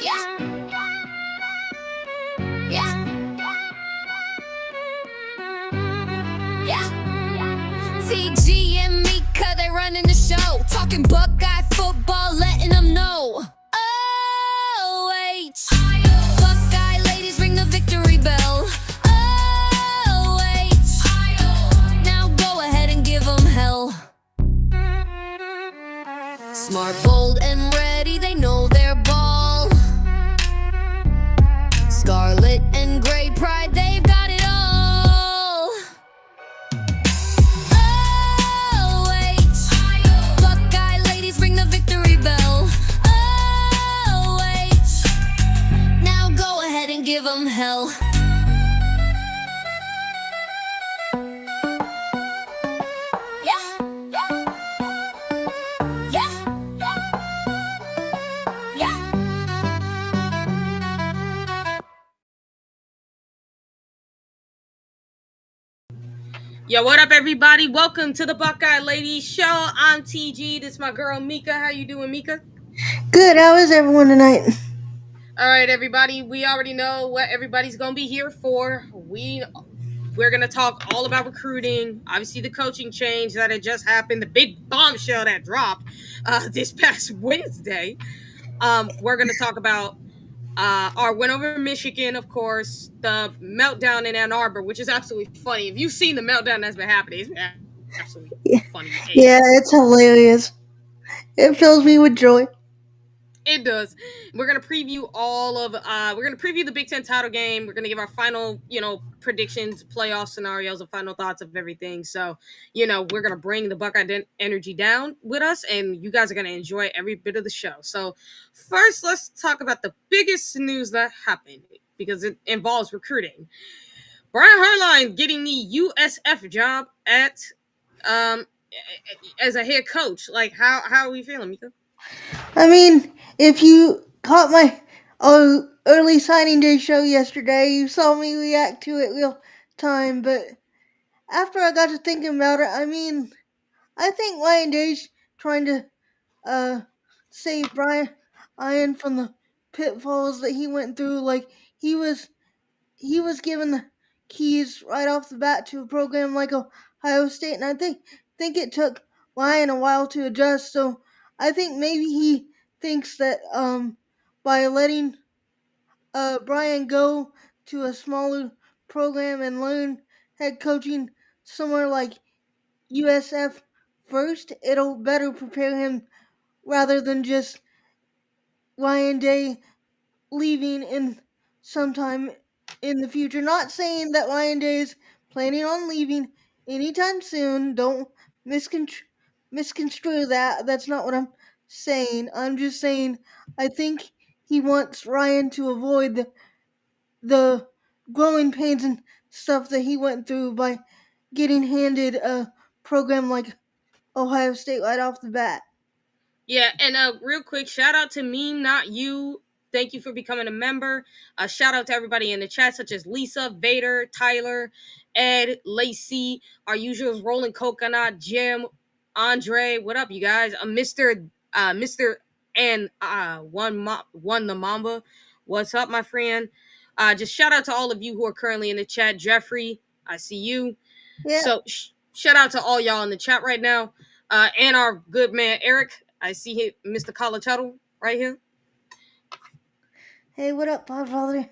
Yeah. Yeah. Yeah. TG and Mecah, they running the show. Talking Buckeye football, letting them know. OH. Buckeye ladies ring the victory bell. OH. Now go ahead and give them hell. Smart, bold, and ready, they know their ball. Scarlet and gray pride, they've got it all. OH. Buckeye ladies ring the victory bell. OH. Now go ahead and give them hell. Yo, what up, everybody? Welcome to the Buckeye Ladies Show. I'm TG. This is my girl, Mecah. How you doing, Mecah? Good. How is everyone tonight? All right, everybody. We already know what everybody's going to be here for. We're going to talk all about recruiting. Obviously, the coaching change that had just happened. The big bombshell that dropped this past Wednesday. We're going to talk about our win over Michigan, of course, the meltdown in Ann Arbor, which is absolutely funny. If you've seen the meltdown that's been happening, it's absolutely funny. Yeah, it's hilarious. It fills me with joy. It does. We're gonna preview the Big Ten title game. We're gonna give our final, predictions, playoff scenarios, and final thoughts of everything. So, we're gonna bring the Buckeye energy down with us, and you guys are gonna enjoy every bit of the show. So, first, let's talk about the biggest news that happened because it involves recruiting. Brian Harline getting the USF job at as a head coach. Like, how are we feeling, Mecah? I mean, if you caught my early signing day show yesterday, you saw me react to it real time. But after I got to thinking about it, I mean, I think Ryan Day's trying to save Brian Ian from the pitfalls that he went through. Like he was given the keys right off the bat to a program like Ohio State, and I think it took Ryan a while to adjust. So I think maybe he thinks that by letting Brian go to a smaller program and learn head coaching somewhere like USF first, it'll better prepare him rather than just Ryan Day leaving in sometime in the future. Not saying that Ryan Day is planning on leaving anytime soon. Don't misconstrue that. That's not what I'm saying. I'm just saying I think he wants Ryan to avoid the growing pains and stuff that he went through by getting handed a program like Ohio State right off the bat. Yeah, and real quick, shout out to Me Not You. Thank you for becoming a member. Shout out to everybody in the chat, such as Lisa, Vader, Tyler, Ed, Lacey, our usuals, Rolling Coconut, Jim, Andre. What up, you guys? Mr. And one the Mamba. What's up, my friend? Just shout out to all of you who are currently in the chat. Jeffrey, I see you. Yeah. So shout out to all y'all in the chat right now. And our good man Eric. I see him, Mr. College Huddle right here. Hey, what up, Podfather?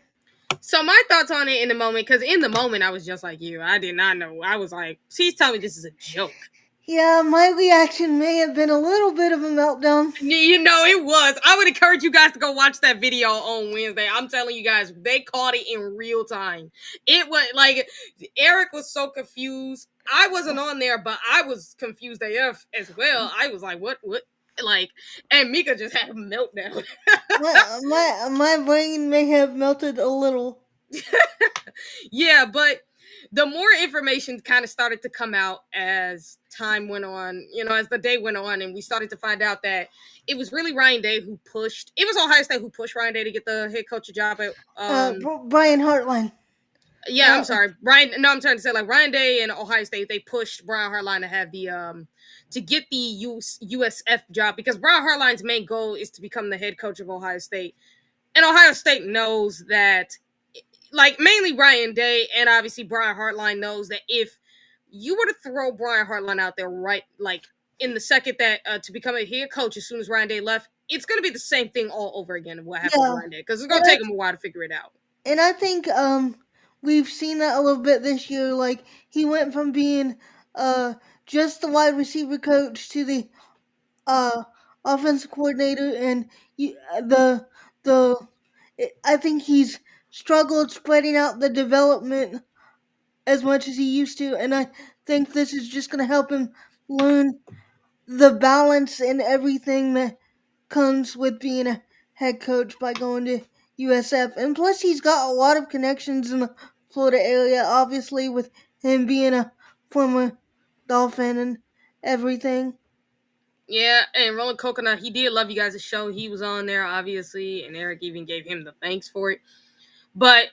So my thoughts on it in the moment, because in the moment I was just like you. I did not know. I was like, please tell me this is a joke. Yeah, my reaction may have been a little bit of a meltdown. It was. I would encourage you guys to go watch that video on Wednesday. I'm telling you guys, they caught it in real time. It was like, Eric was so confused. I wasn't on there, but I was confused AF as well. I was like, what? Like, and Mecah just had a meltdown. my brain may have melted a little. Yeah, but the more information kind of started to come out as time went on, as the day went on, and we started to find out that it was really Ryan Day who pushed. It was Ohio State who pushed Ryan Day to get the head coach job at Brian Hartline. Yeah, I'm sorry, Brian. No, I'm trying to say like Ryan Day and Ohio State. They pushed Brian Hartline to have the to get the USF job because Brian Hartline's main goal is to become the head coach of Ohio State. And Ohio State knows that, like, mainly Ryan Day and obviously Brian Hartline knows that if you were to throw Brian Hartline out there right, like, in the second that to become a head coach as soon as Ryan Day left, it's going to be the same thing all over again of what happened to Yeah, Ryan Day because it's going and to take him a while to figure it out. I think we've seen that a little bit this year. Like he went from being uh just the wide receiver coach to the uh offensive coordinator, and the I think he's struggled spreading out the development as much as he used to, and I think this is just going to help him learn the balance and everything that comes with being a head coach by going to USF. And plus, he's got a lot of connections in the Florida area, obviously, with him being a former Dolphin and everything. Yeah, and Roland Coconut, he did love you guys' show. He was on there, obviously, and Eric even gave him the thanks for it. But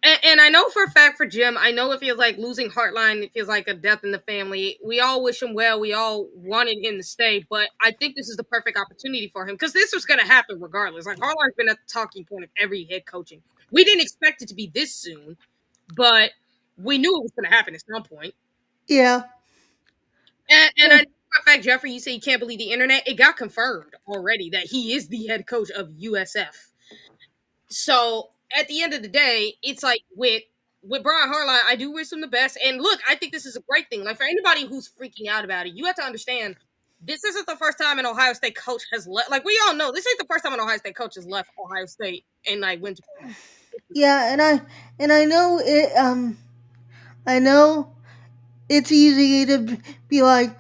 and I know for a fact for Jim, I know it feels like losing Heartline. It feels like a death in the family. We all wish him well. We all wanted him to stay, but I think this is the perfect opportunity for him because this was going to happen regardless. Like Heartline's been at the talking point of every head coaching. We didn't expect it to be this soon, but we knew it was going to happen at some point. Yeah. And I know for a fact, Jeffrey, you say you can't believe the internet. It got confirmed already that he is the head coach of USF. So at the end of the day, it's like with Brian Hartline, I do wish him the best. And look, I think this is a great thing. Like for anybody who's freaking out about it, you have to understand this isn't the first time an Ohio State coach has left. Like we all know, this ain't the first time an Ohio State coach has left Ohio State and like went to. Yeah, and I know it. I know it's easy to be like,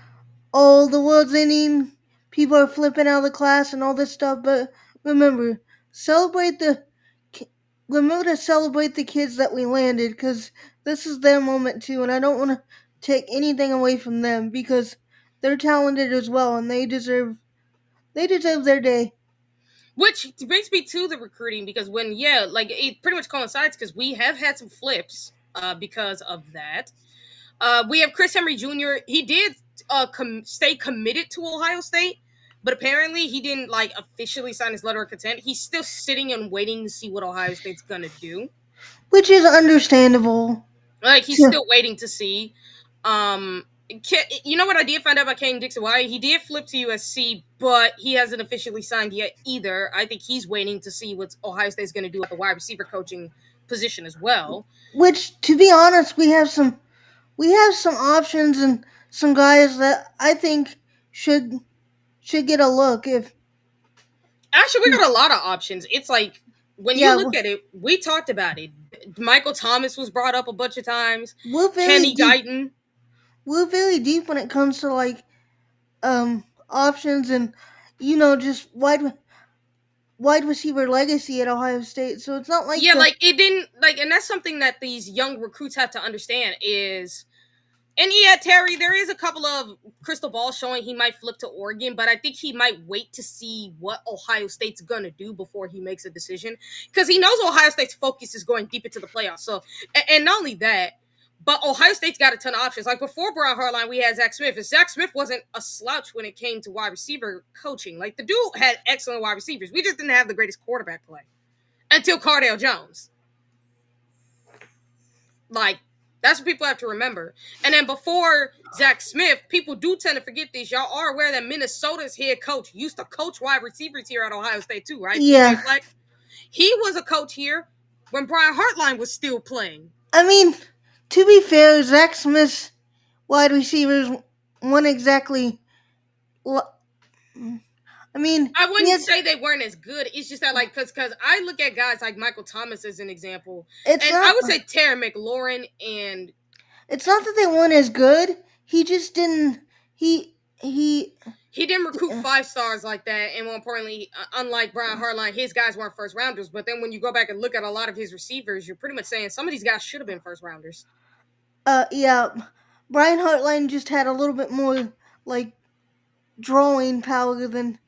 oh, the world's ending, people are flipping out of the class and all this stuff. But remember, celebrate the remember to celebrate the kids that we landed, because this is their moment too, and I don't want to take anything away from them because they're talented as well, and they deserve their day. Which brings me to the recruiting because when like it pretty much coincides because we have had some flips because of that. We have Chris Henry Jr. He did stay committed to Ohio State, but apparently he didn't like officially sign his letter of consent. He's still sitting and waiting to see what Ohio State's gonna do. Which is understandable. Like he's still waiting to see. You know what I did find out about Caden Dixon? Why he did flip to USC, but he hasn't officially signed yet either. I think he's waiting to see what Ohio State's going to do at the wide receiver coaching position as well. Which, to be honest, we have some options and some guys that I think should get a look. If Actually, we got a lot of options. It's like when you yeah, look at it, we talked about it. Michael Thomas was brought up a bunch of times. we're very Kenny deep. Guyton. We're very deep when it comes to like options and just wide receiver legacy at Ohio State. So it's not like Yeah, like it didn't like, and that's something that these young recruits have to understand is. And yeah, Terry, there is a couple of crystal balls showing he might flip to Oregon, but I think he might wait to see what Ohio State's going to do before he makes a decision. Because he knows Ohio State's focus is going deep into the playoffs. So, and not only that, but Ohio State's got a ton of options. Like before Brian Hartline, we had Zach Smith. And Zach Smith wasn't a slouch when it came to wide receiver coaching. Like the dude had excellent wide receivers. We just didn't have the greatest quarterback play until Cardale Jones. Like, that's what people have to remember. And then before Zach Smith, people do tend to forget this. Y'all are aware that Minnesota's head coach used to coach wide receivers here at Ohio State too, right? Yeah. He was a coach here when Brian Hartline was still playing. I mean, to be fair, Zach Smith's wide receivers weren't exactly. I mean, I wouldn't say they weren't as good. It's just that, like, because I look at guys like Michael Thomas as an example, and I would say Terry McLaurin, and it's not that they weren't as good. He just didn't. He didn't recruit 5 stars like that, and more importantly, unlike Brian Hartline, his guys weren't first rounders. But then when you go back and look at a lot of his receivers, you're pretty much saying some of these guys should have been first rounders. Yeah, Brian Hartline just had a little bit more like drawing power than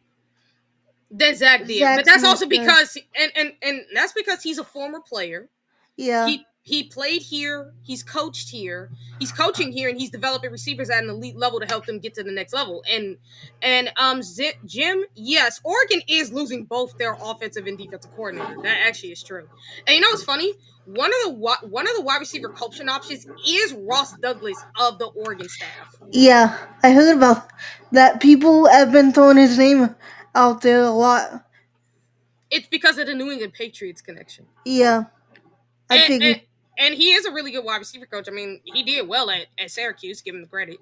Zach did. But that's also because and that's because he's a former player. Yeah. he played here, he's coached here, he's coaching here, and he's developing receivers at an elite level to help them get to the next level. Jim, yes, Oregon is losing both their offensive and defensive coordinator. That actually is true. And you know what's funny? One of the wide receiver coaching options is Ross Douglas of the Oregon staff. Yeah, I heard about that. People have been throwing his name out there a lot. It's because of the New England Patriots connection. Yeah, I And, and, figured. and he is a really good wide receiver coach. I mean, he did well at Syracuse, give him the credit.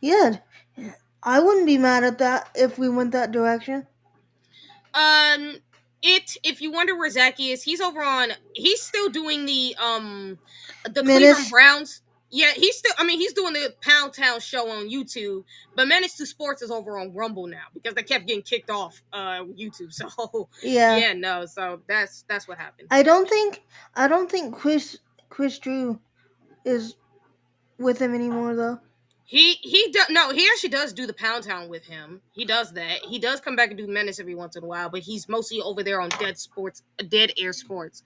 Yeah, I wouldn't be mad at that if we went that direction. Um, if you wonder where Zach is, he's still doing the Cleveland Menace. Browns. Yeah, he's doing the Pound Town show on YouTube, but Menace to Sports is over on Rumble now because they kept getting kicked off YouTube. So Yeah. yeah, no, so that's what happened. I don't think Chris Drew is with him anymore though. He actually does do the Pound Town with him. He does that. He does come back and do Menace every once in a while, but he's mostly over there on Dead Air Sports.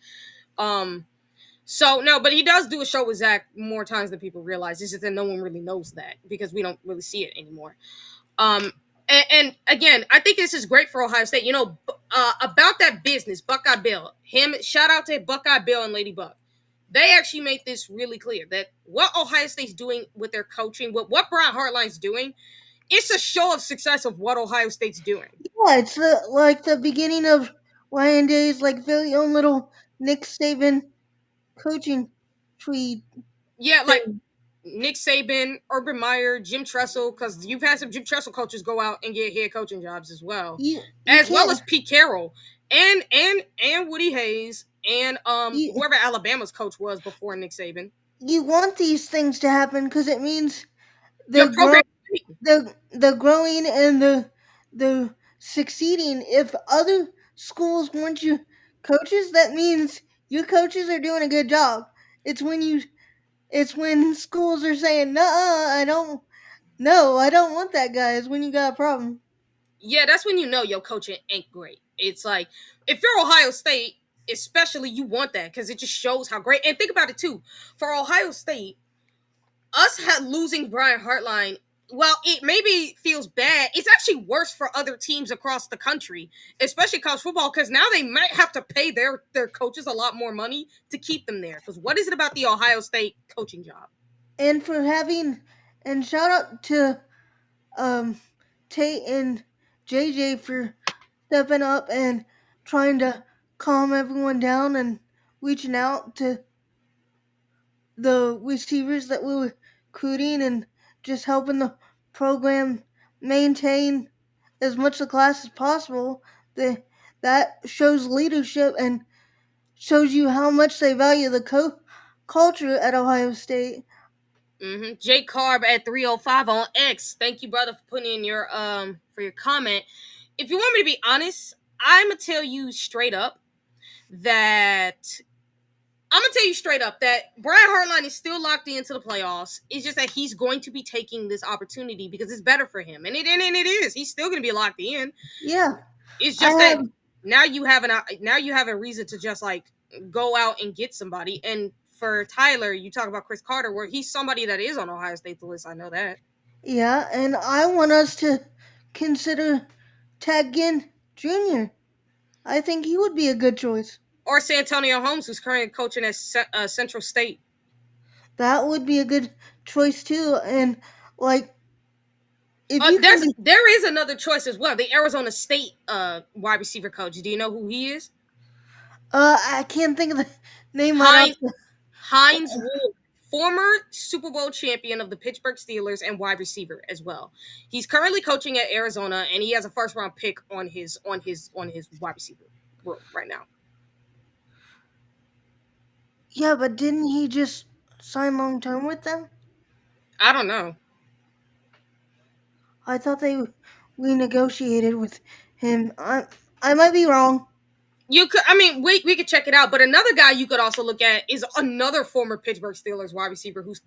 So no, but he does do a show with Zach more times than people realize. It's just that no one really knows that because we don't really see it anymore. And again, I think this is great for Ohio State. You know, about that business, Buckeye Bill. Shout out to Buckeye Bill and Lady Buck. They actually made this really clear that what Ohio State's doing with their coaching, what Brian Hartline's doing, it's a show of success of what Ohio State's doing. Yeah, it's like the beginning of Ryan Day's like very own little Nick Saban coaching tree. Yeah, like Nick Saban, Urban Meyer, Jim Tressel, because you've had some Jim Tressel coaches go out and get head coaching jobs as well, as well as Pete Carroll and Woody Hayes and whoever Alabama's coach was before Nick Saban. You want these things to happen because it means Your program. they're growing and they're succeeding. If other schools want you coaches, that means your coaches are doing a good job. It's when schools are saying, "No, I don't want that guy." It's when you got a problem. Yeah, that's when you know your coaching ain't great. It's like if you're Ohio State, especially, you want that because it just shows how great. And think about it too. For Ohio State, us losing Brian Hartline, well, it maybe feels bad. It's actually worse for other teams across the country, especially college football, because now they might have to pay their coaches a lot more money to keep them there. Because what is it about the Ohio State coaching job? And shout out to Tate and JJ for stepping up and trying to calm everyone down and reaching out to the receivers that we were recruiting and just helping the program maintain as much of the class as possible. That shows leadership and shows you how much they value the culture at Ohio State. Mm-hmm. J Carb at 305 on X. Thank you, brother, for putting in your for your comment. If you want me to be honest, I'm gonna tell you straight up that Brian Hartline is still locked into the playoffs. It's just that he's going to be taking this opportunity because it's better for him, and it is. He's still going to be locked in. Yeah, it's just that now you have a reason to just like go out and get somebody. And for Tyler, you talk about Chris Carter, where he's somebody that is on Ohio State's list. I know that. Yeah, and I want us to consider Ted Ginn Jr. I think he would be a good choice. Or Santonio Holmes, who's currently coaching at Central State. That would be a good choice too. And like, there is another choice as well. The Arizona State wide receiver coach. Do you know who he is? I can't think of the name. Hines Ward, former Super Bowl champion of the Pittsburgh Steelers and wide receiver as well. He's currently coaching at Arizona, and he has a first round pick on his wide receiver right now. Yeah, but didn't he just sign long term with them? I don't know. I thought they renegotiated with him. I might be wrong. You could, we could check it out. But another guy you could also look at is another former Pittsburgh Steelers wide receiver who's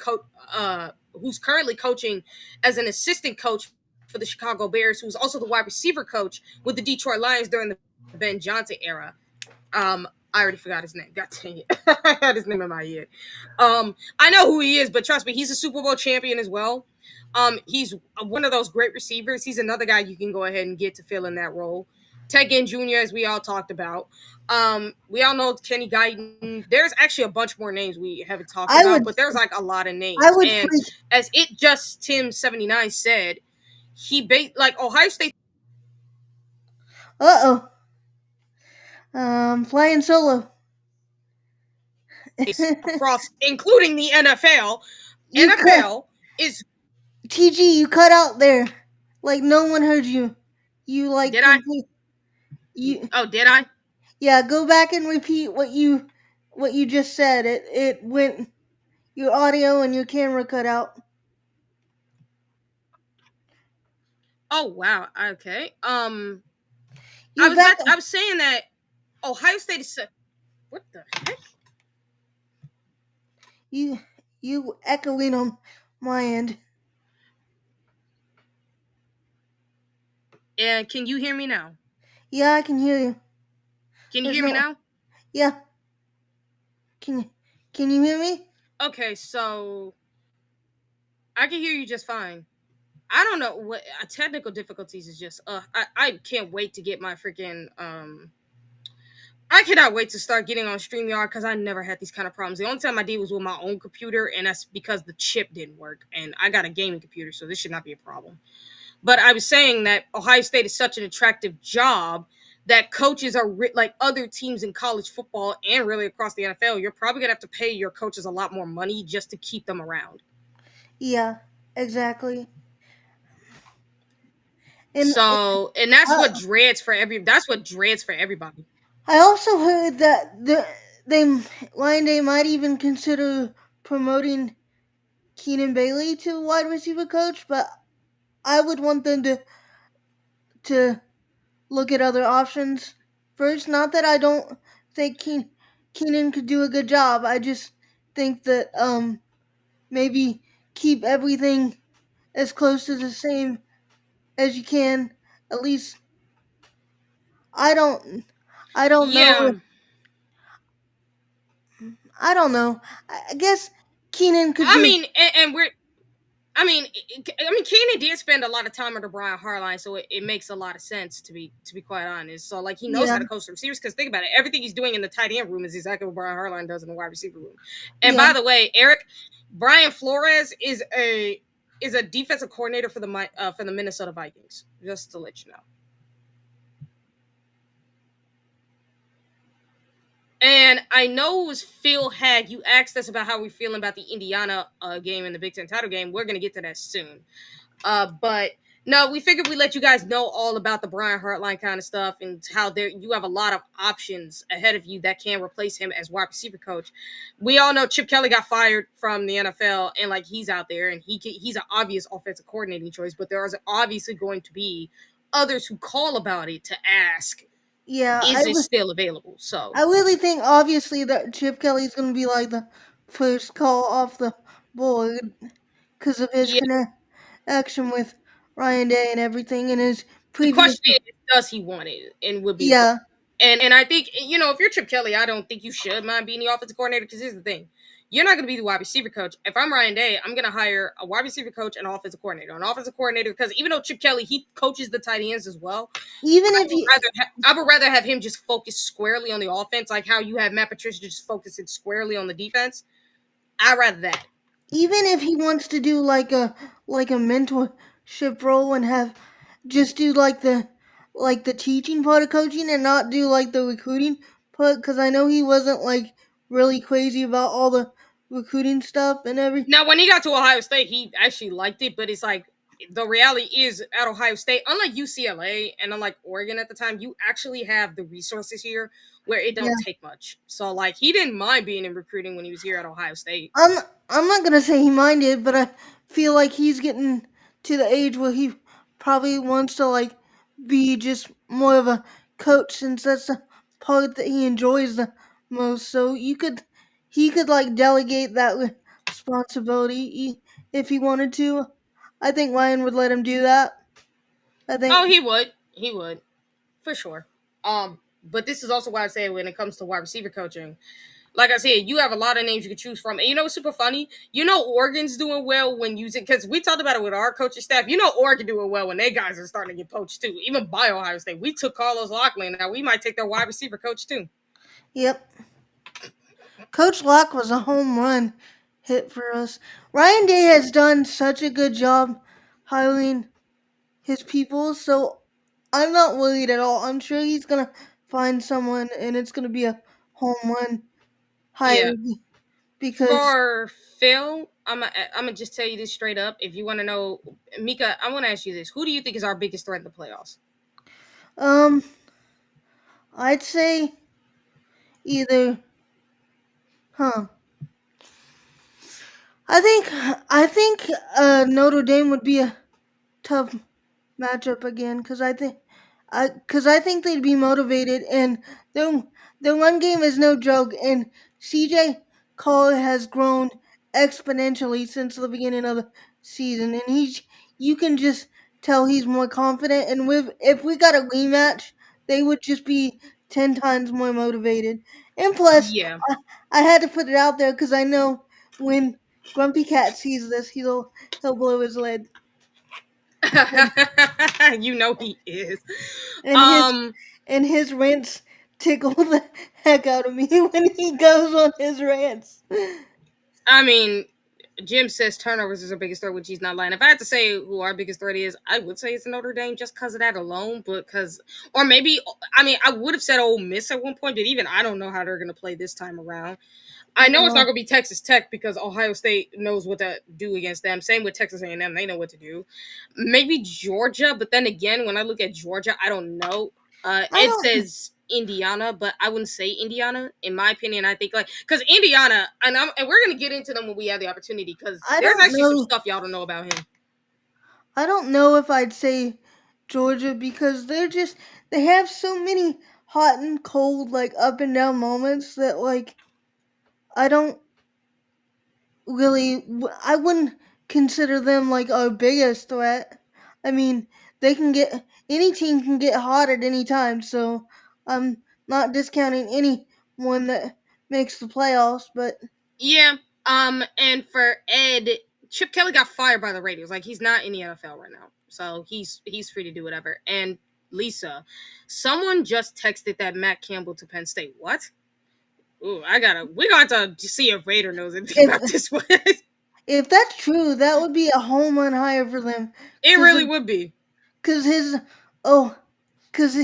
currently coaching as an assistant coach for the Chicago Bears, who's also the wide receiver coach with the Detroit Lions during the Ben Johnson era. I already forgot his name. God dang it. I had his name in my head. I know who he is, but trust me, he's a Super Bowl champion as well. He's one of those great receivers. He's another guy you can go ahead and get to fill in that role. Tegan Jr., as we all talked about. We all know Kenny Guyton. There's actually a bunch more names we haven't talked I about, would but there's like a lot of I names. would And freak. as it just Tim 79 said, like Ohio State Uh flying solo. is across, including the NFL. You cut NFL is TG. You cut out there, like no one heard you. You like did I? complete. You Oh, did I? yeah. Go back and repeat what you just said. It went your audio and your camera cut out. Oh wow. Okay. You back. I was saying that Ohio State is what the heck? You echoing on my end. And can you hear me now? Yeah, I can hear you. Can you There's hear me no. now? Yeah. Can can you hear me? Okay, so I can hear you just fine. I don't know what technical difficulties is just I can't wait to get my freaking I cannot wait to start getting on StreamYard because I never had these kind of problems. The only time I did was with my own computer, and that's because the chip didn't work. And I got a gaming computer, so this should not be a problem. But I was saying that Ohio State is such an attractive job that coaches are like other teams in college football and really across the NFL. You're probably gonna have to pay your coaches a lot more money just to keep them around. Yeah, exactly. And And that's uh, what dreads for everybody. I also heard that they Lion Day might even consider promoting Keenan Bailey to wide receiver coach, but I would want them to look at other options first. Not that I don't think Keenan could do a good job. I just think that maybe keep everything as close to the same as you can. At least I don't I don't know Yeah. if I don't know. I guess Keenan could I do. mean, and we're Keenan did spend a lot of time under Brian Harline, so it makes a lot of sense to be quite honest. So like he knows Yeah, how to coach the receivers because think about it, everything he's doing in the tight end room is exactly what Brian Harline does in the wide receiver room. And yeah. by the way, Eric, Brian Flores is a defensive coordinator for the Minnesota Vikings. Just to let you know. And I know it was Phil Hagg. You asked us about how we're feeling about the Indiana game and the Big Ten title game. We're gonna get to that soon. But no, we figured we let you guys know all about the Brian Hartline kind of stuff and how there you have a lot of options ahead of you that can replace him as wide receiver coach. We all know Chip Kelly got fired from the NFL, and like he's out there and he's an obvious offensive coordinating choice. But there is obviously going to be others who call about it to ask, Yeah, is it still available? So I really think obviously that Chip Kelly's going to be like the first call off the board because of his yeah. connection with Ryan Day and everything and his The previous. question is, does he want it? And would be the question. Yeah, And I think if you're Chip Kelly, I don't think you should mind being the offensive coordinator because here's the thing: you're not going to be the wide receiver coach. If I'm Ryan Day, I'm going to hire a wide receiver coach and an offensive coordinator. An offensive coordinator because even though Chip Kelly he coaches the tight ends as well, even if you I would rather have him just focus squarely on the offense, like how you have Matt Patricia just focusing squarely on the defense. I'd rather that. even if he wants to do like a mentorship role and have just do like the teaching part of coaching and not do like the recruiting part because I know he wasn't like really crazy about all the recruiting stuff and everything. Now, when he got to Ohio State, he actually liked it, but it's like the reality is at Ohio State, unlike UCLA and unlike Oregon at the time, you actually have the resources here where it Yeah. don't take much. So, like, he didn't mind being in recruiting when he was here at Ohio State. I'm not gonna say he minded, but I feel like he's getting to the age where he probably wants to like be just more of a coach since that's the part that he enjoys the most. So he could like delegate that if he wanted to. I think Ryan would let him do that. I think Oh, he would. He would. For sure. But this is also why I say when it comes to wide receiver coaching, like I said, you have a lot of names you can choose from. And you know what's super funny? You know Oregon's doing well when using, because we talked about it with our coaching staff. You know Oregon doing well when their guys are starting to get poached too. Even by Ohio State. We took Carlos Lockland. Now we might take their wide receiver coach too. Yep. Coach Locke was a home run hit for us. Ryan Day has done such a good job hiring his people, so I'm not worried at all. I'm sure he's gonna find someone, and it's gonna be a home run hire Yeah. because For Phil, I'm gonna just tell you this straight up. If you want to know, Mika, I want to ask you this: who do you think is our biggest threat in the playoffs? um I'd say either huh. I think Notre Dame would be a tough matchup again because I think they'd be motivated and their their run game is no joke and CJ Cole has grown exponentially since the beginning of the season and you can just tell he's more confident and with if we got a rematch they would just be 10 times more motivated and plus Yeah. I had to put it out there because I know when Grumpy Cat sees this he'll blow his lid You know he is. and his Um, and his rants tickle the heck out of me when he goes on his rants. I mean, Jim says turnovers is our biggest threat, which he's not lying. If I had to say who our biggest threat is, I would say it's Notre Dame just because of that alone. But because, or maybe, I mean, I would have said Ole Miss at one point, but even I don't know how they're going to play this time around. I know it's not No, going to be Texas Tech because Ohio State knows what to do against them. Same with Texas A&M; they know what to do. Maybe Georgia, but then again, when I look at Georgia, I don't know. I Ed don't. says Indiana, but I wouldn't say Indiana. In my opinion, I think like because Indiana, and we're gonna get into them when we have the opportunity because I there's don't actually some know. stuff y'all don't know about him. I don't know if I'd say Georgia because they have so many hot and cold like up and down moments that like I don't I wouldn't consider them like our biggest threat. I mean, they can get any team can get hot at any time, so I'm not discounting anyone that makes the playoffs, but Yeah. And for Ed, Chip Kelly got fired by the Raiders. Like he's not in the NFL right now, so he's free to do whatever. And Lisa, someone just texted that Matt Campbell to Penn State. What? Ooh, we got to see if Raider knows anything if about this one. if that's true, that would be a home run hire for them It cuz really would be. cuz his oh cuz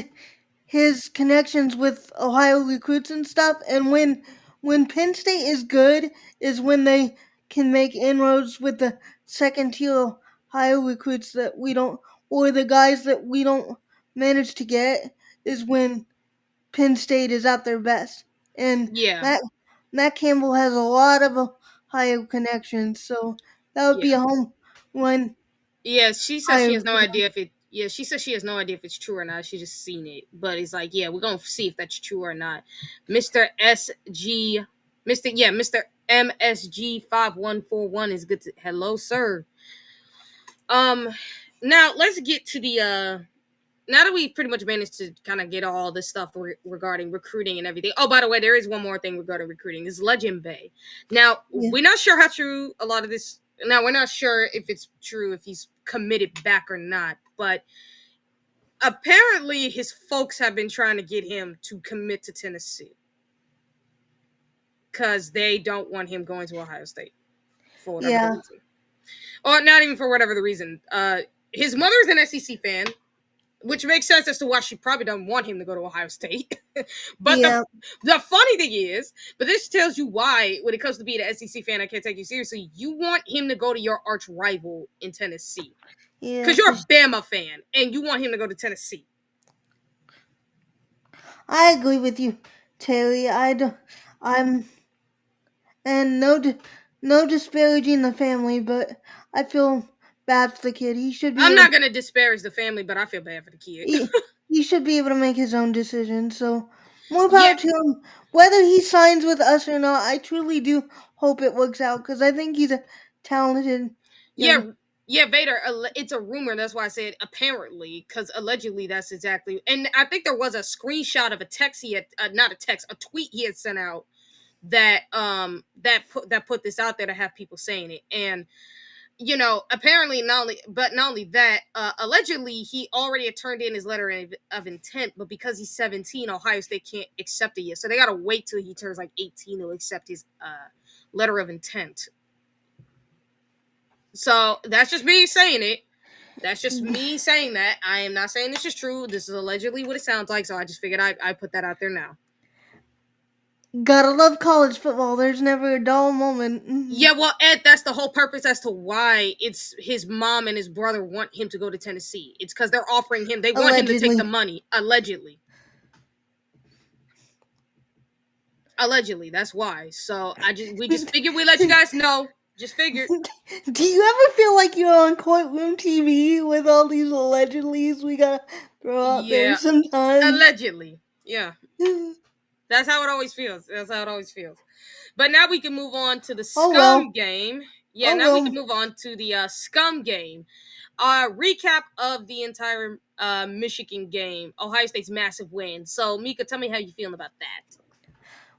his connections with Ohio recruits and stuff. And when Penn State is good is when they can make inroads with the second tier Ohio recruits that we don't or the guys that we don't manage to get is when Penn State is at their best. And Yeah, Matt Campbell has a lot of Ohio connections, so that would be yeah. a home run Yeah, she says she hire has no for them. idea if it. Yeah, she says she has no idea if it's true or not. She just seen it, but it's like, yeah, we're gonna see if that's true or not. Mister SG, Mister MSG 5141 is good. Hello, sir. Um, now let's get to the now that we've pretty much managed to kind of get all this stuff regarding recruiting and everything. Oh, by the way, there is one more thing regarding recruiting. Is Legend Bay. Now, Yeah. we're not sure how true a lot of this. Now, we're not sure if it's true, if he's committed back or not. But apparently, his folks have been trying to get him to commit to Tennessee because they don't want him going to Ohio State for whatever the Yeah. reason. Or not even for whatever the reason. His mother's an SEC fan, which makes sense as to why she probably doesn't want him to go to Ohio State. But Yeah. the funny thing is, but this tells you why, when it comes to being an SEC fan, I can't take you seriously. You want him to go to your arch rival in Tennessee Yeah, because you're a 'cause Bama fan and you want him to go to Tennessee. I agree with you, Terry. I'm and no disparaging the family, but I feel bad for the kid. I'm not gonna disparage the family, but I feel bad for the kid. He should be able to make his own decision. So more Yeah, power to him. Whether he signs with us or not, I truly do hope it works out because I think he's a talented yeah. young. Yeah, Vader. It's a rumor. That's why I said apparently, because allegedly that's exactly. And I think there was a screenshot of a text he had, not a text, a tweet he had sent out that put this out there to have people saying it. And apparently not only that, allegedly he already had turned in his letter of intent, but because he's 17, Ohio State can't accept it yet, so they gotta wait till he turns like 18 to accept his letter of intent. So that's just me saying it. That's just me saying that. I am not saying this is true. This is allegedly what it sounds like, so I just figured I put that out there now. Gotta love college football. There's never a dull moment. Yeah, well, Ed, that's the whole purpose as to why it's his mom and his brother want him to go to Tennessee. It's because they're offering him, they want him to take the money, allegedly. Allegedly, that's why. So we just figured we'd let you guys know. Just figured. Do you ever feel like you're on courtroom TV with all these allegedlys we gotta throw out there sometimes? Allegedly. Yeah. That's how it always feels. But now we can move on to the Scum game. Yeah, we can move on to the Scum game. Recap of the entire Michigan game. Ohio State's massive win. So, Mika, tell me how you feeling about that.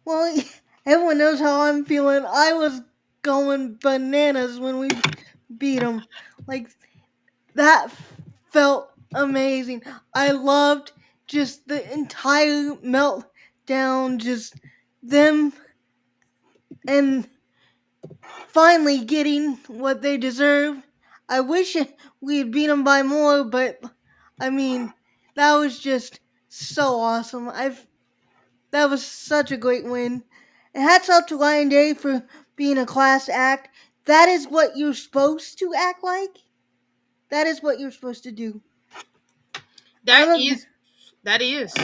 Well, everyone knows how I'm feeling. I was going bananas when we beat them. Like, that felt amazing. I loved just the entire meltdown, just them and finally getting what they deserve. I wish we had beat them by more, but I mean, that was just so awesome. That was such a great win. And hats off to Ryan Day for being a class act. That is what you're supposed to act like. That is what you're supposed to do. That is.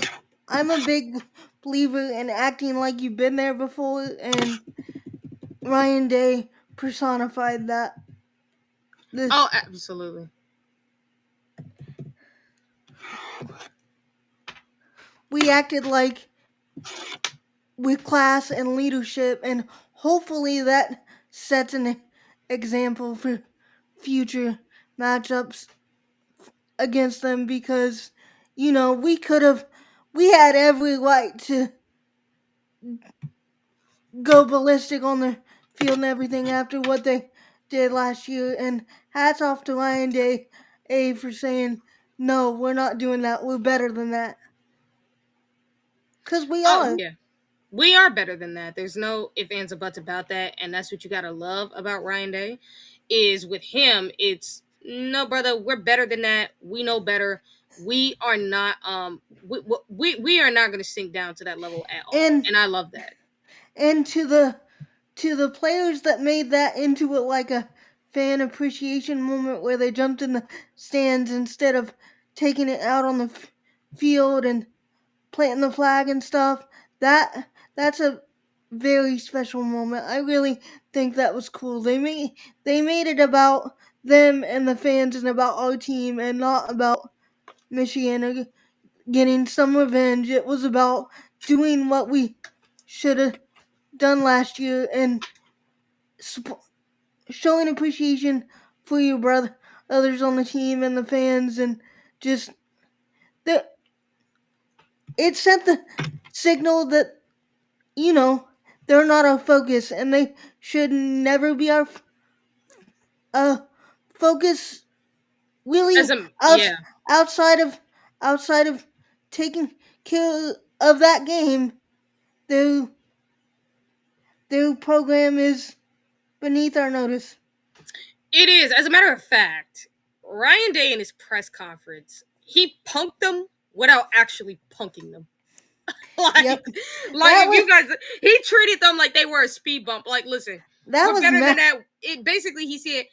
I'm a big believer in acting like you've been there before, and Ryan Day personified that. Oh, absolutely. We acted like with class and leadership, and hopefully that sets an example for future matchups against them, because we had every right to go ballistic on the field and everything after what they did last year, and hats off to Ryan Day for saying, no, we're not doing that, we're better than that, because we are. Yeah. We are better than that. There's no ifs, ands, or buts about that. And that's what you got to love about Ryan Day, is with him, it's, no, brother, we're better than that. We know better. We are not, we are not going to sink down to that level at all. And I love that. And to the players that made that into like a fan appreciation moment where they jumped in the stands instead of taking it out on the field and planting the flag and stuff, that's a very special moment. I really think that was cool. They made it about them and the fans and about our team, and not about Michigan getting some revenge. It was about doing what we should have done last year and showing appreciation for your others on the team and the fans, and just it sent the signal that they're not our focus, and they should never be our focus. Really, outside of taking care of that game, their program is beneath our notice. It is. As a matter of fact, Ryan Day in his press conference, he punked them without actually punking them. You guys, he treated them like they were a speed bump. Like, listen, we're better than that. Basically, he said,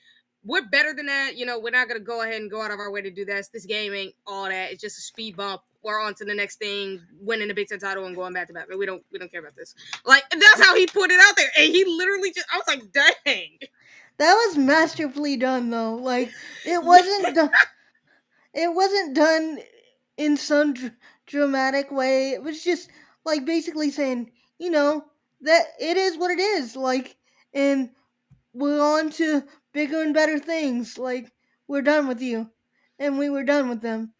we're better than that. We're not going to go ahead and go out of our way to do this. This game ain't all that. It's just a speed bump. We're on to the next thing, winning the Big Ten title and going back to back. We don't care about this. Like, that's how he put it out there. And he literally I was like, dang. That was masterfully done, though. Like, it wasn't done. It wasn't done in some dramatic way. It was just like basically saying, that it is what it is. Like, and we're on to bigger and better things. Like, we're done with you, and we were done with them.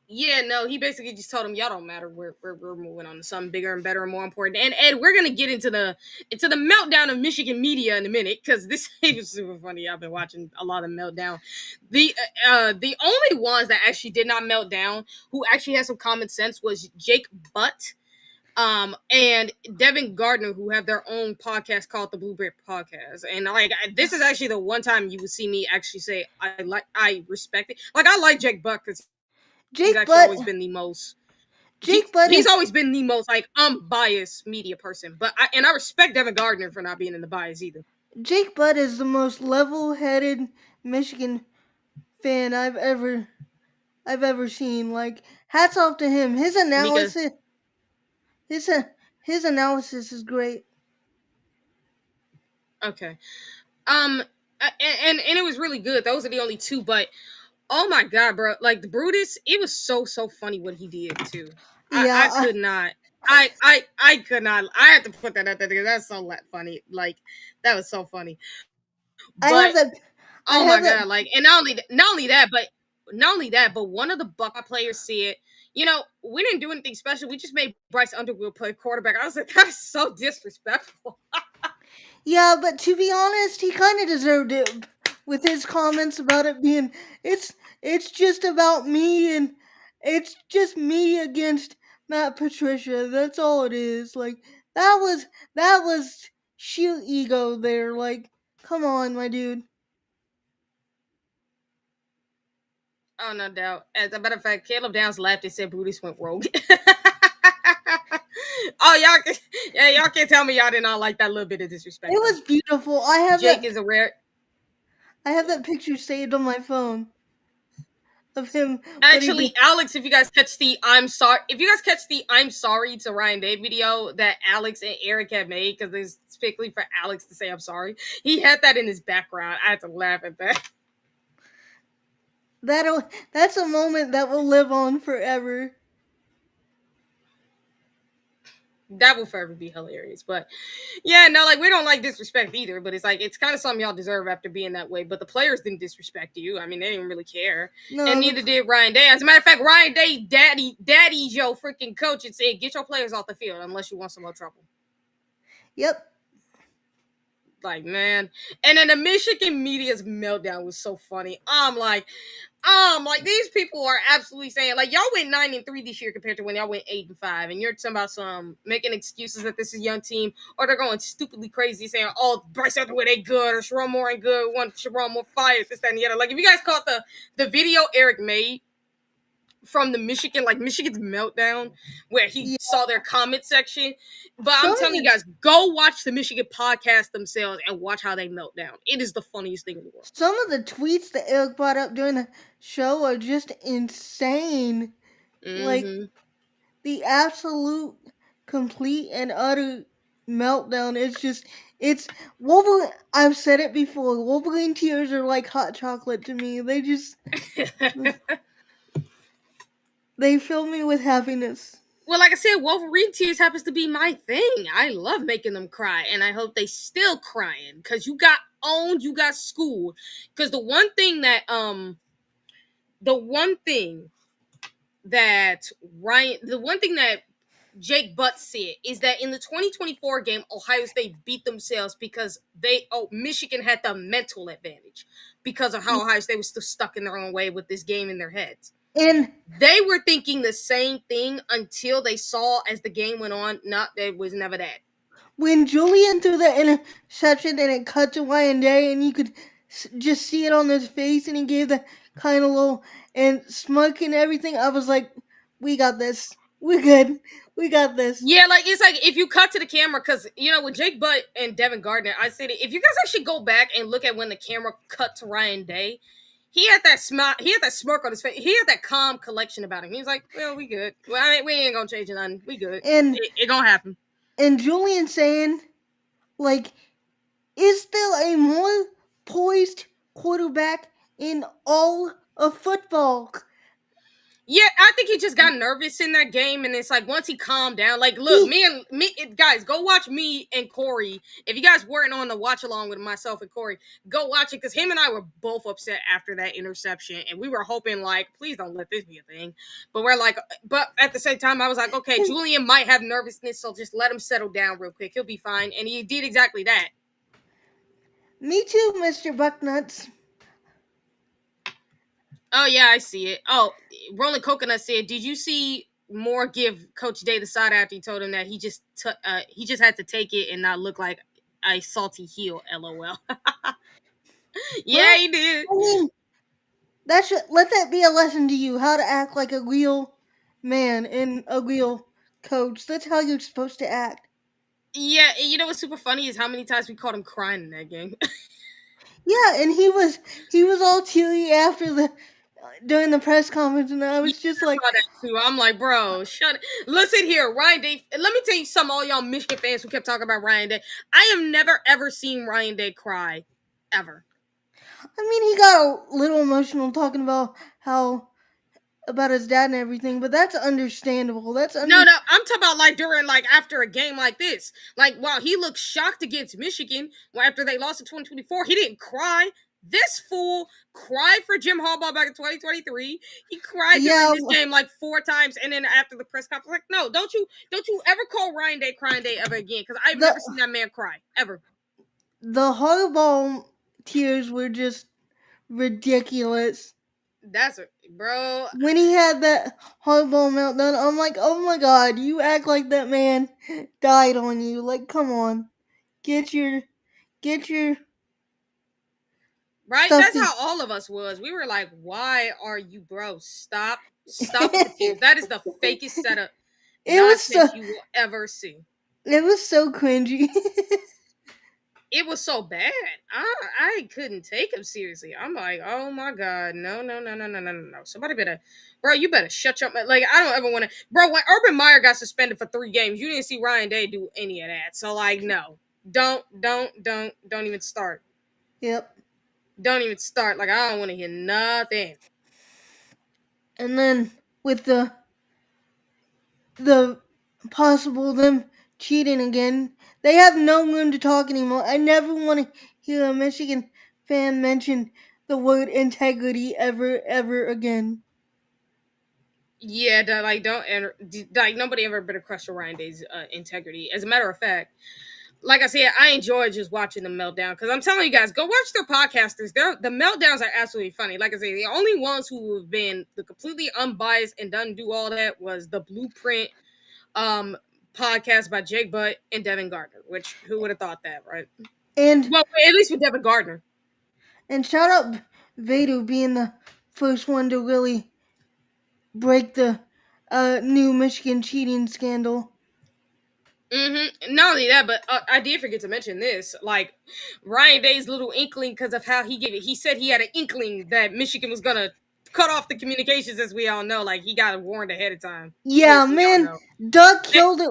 Yeah, no, he basically just told him, y'all don't matter. We're moving on to something bigger and better and more important. And Ed, we're gonna get into the meltdown of Michigan media in a minute because this is super funny. I've been watching a lot of meltdown. The only ones that actually did not melt down, who actually had some common sense, was Jake Butt, and Devin Gardner, who have their own podcast called the Blueberry Podcast. And like, this is actually the one time you would see me actually say I respect it. Like, I like Jake Butt because he's Jake actually Butt. always been the most Jake Butt. he's always been the most like unbiased media person. But I respect Devin Gardner for not being in the bias either. Jake Butt is the most level-headed Michigan fan I've ever seen. Like, hats off to him. His analysis his analysis is great. Okay. And it was really good. Those are the only two, but oh my god, bro. Like, the Brutus, it was so funny what he did too. I Yeah, could not. I could not. I had to put that out there because that's so funny. Like, that was so funny. I have But that. I oh my have god, that. like, and not only that, but one of the Buckeye players said, we didn't do anything special. We just made Bryce Underwood play quarterback. I was like, that's so disrespectful. Yeah, but to be honest, he kind of deserved it with his comments about it being it's just about me and it's just me against Matt Patricia. That's all it is. Like that was sheer ego there. Like, come on, my dude. Oh, no doubt. As a matter of fact, Caleb Downs laughed and said Brutus went rogue. Oh, y'all can't tell me y'all did not like that little bit of disrespect. It was beautiful. Jake is a rare. I have that picture saved on my phone of him. Actually, Alex, if you guys catch the I'm sorry to Ryan Day video that Alex and Eric had made, because it's specifically for Alex to say I'm sorry, he had that in his background. I had to laugh at that. That's a moment that will live on forever. That will forever be hilarious. But yeah, no, like, we don't like disrespect either, but it's like, it's kind of something y'all deserve after being that way. But the players didn't disrespect you. I mean, they didn't really care. No, And neither did Ryan Day. As a matter of fact, Ryan Day daddy's your freaking coach and said, get your players off the field unless you want some more trouble. Yep. Like, man. And then the Michigan media's meltdown was so funny. I'm like, these people are absolutely saying, like, y'all went 9-3 this year compared to when y'all went 8-5, and you're talking about some making excuses that this is a young team, or they're going stupidly crazy saying, oh, Bryce Underwood ain't good, or Sharon Moore ain't good, want Sharon Moore fired, this, that, and the other. Like, if you guys caught the video Eric made from the Michigan's meltdown, where he saw their comment section. But I'm telling you guys, go watch the Michigan podcast themselves and watch how they melt down. It is the funniest thing in the world. Some of the tweets that Eric brought up during the show are just insane. Mm-hmm. Like, the absolute, complete, and utter meltdown. It's Wolverine. I've said it before. Wolverine tears are like hot chocolate to me. They fill me with happiness. Well, like I said, Wolverine tears happens to be my thing. I love making them cry, and I hope they still crying, because you got owned, you got schooled. Because the one thing that Jake Butt said is that in the 2024 game, Ohio State beat themselves because Michigan had the mental advantage because of how Ohio State was still stuck in their own way with this game in their heads. And they were thinking the same thing until they saw, as the game went on, it was never that. When Julian threw the interception and it cut to Ryan Day and you could just see it on his face and he gave the kind of little and smirk and everything, I was like, we got this. We're good. We got this. Yeah, like, it's like, if you cut to the camera, because, with Jake Butt and Devin Gardner, I said it, if you guys actually go back and look at when the camera cut to Ryan Day, he had that smile. He had that smirk on his face. He had that calm collection about him. He was like, well, we good. Well, I mean, we ain't gonna change nothing. We good. And it gonna happen. And Julian saying, like, is there a more poised quarterback in all of football? Yeah, I think he just got nervous in that game, and it's like once he calmed down, like, look, He, guys, go watch me and Corey. If you guys weren't on the watch along with myself and Corey, go watch it because him and I were both upset after that interception, and we were hoping like, please don't let this be a thing. But we're like, but at the same time, I was like, okay, Julian might have nervousness, so just let him settle down real quick. He'll be fine, and he did exactly that. me too, Mr. Bucknuts. Oh yeah, I see it. Oh, Rolling Coconut said, "Did you see Moore give Coach Day the side after he told him that he just had to take it and not look like a salty heel?" LOL. Yeah, Well, he did. I mean, let that be a lesson to you how to act like a real man and a real coach. That's how you're supposed to act. Yeah, and you know what's super funny is how many times we caught him crying in that game. Yeah, and he was all teary after the during the press conference, and I Yeah, was just I like, saw that too. I'm like, bro, shut it. Listen here, Ryan Day. Let me tell you something, all y'all Michigan fans who kept talking about Ryan Day. I have never ever seen Ryan Day cry, ever. I mean, he got a little emotional talking how about his dad and everything, but that's understandable. No, I'm talking about like during like after a game like this. Like while he looked shocked against Michigan after they lost in 2024, he didn't cry. This fool cried for Jim Harbaugh back in 2023. He cried during Yeah, this game like 4 times, and then after the press conference, like, no, don't you ever call Ryan Day crying day ever again? Because I've the never seen that man cry ever. the horrible tears were just ridiculous. That's it, bro. When he had that horrible meltdown, I'm like, oh my god, you act like that man died on you. Like, come on, get your get your Right? stuff That's to. how all of us was. We were like, why are you, bro? Stop with the tears. That is the fakest setup It was so nonsense you will ever see. it was so cringy. It was so bad. I couldn't take him seriously. I'm like, oh my god, no, no, no, no, no, no, no, no. Somebody better, bro. You better shut your mouth. Like I don't ever want to, bro. When Urban Meyer got suspended for 3 games, you didn't see Ryan Day do any of that. So like, no, don't even start. Yep. Don't even start. Like I don't want to hear nothing. And then with the possible them cheating again, they have no room to talk anymore. I never want to hear a Michigan fan mention the word integrity ever again. Yeah, like don't enter, like nobody ever better question Ryan Day's integrity. As a matter of fact, like I said, I enjoy just watching the meltdown because I'm telling you guys, go watch their podcasters. The meltdowns are absolutely funny. Like I say, the only ones who have been the completely unbiased and doesn't do all that was the Blueprint um podcast by Jake Butt and Devin Gardner. Which who would have thought that, right? And Well, at least with Devin Gardner. and shout out Vader being the first one to really break the new Michigan cheating scandal. Not only that, but I did forget to mention this. Like Ryan Day's little inkling, because of how he gave it. He said he had an inkling that Michigan was gonna cut off the communications, as we all know. Like he got warned ahead of time. Yeah, We all man, know. Doug And, killed it.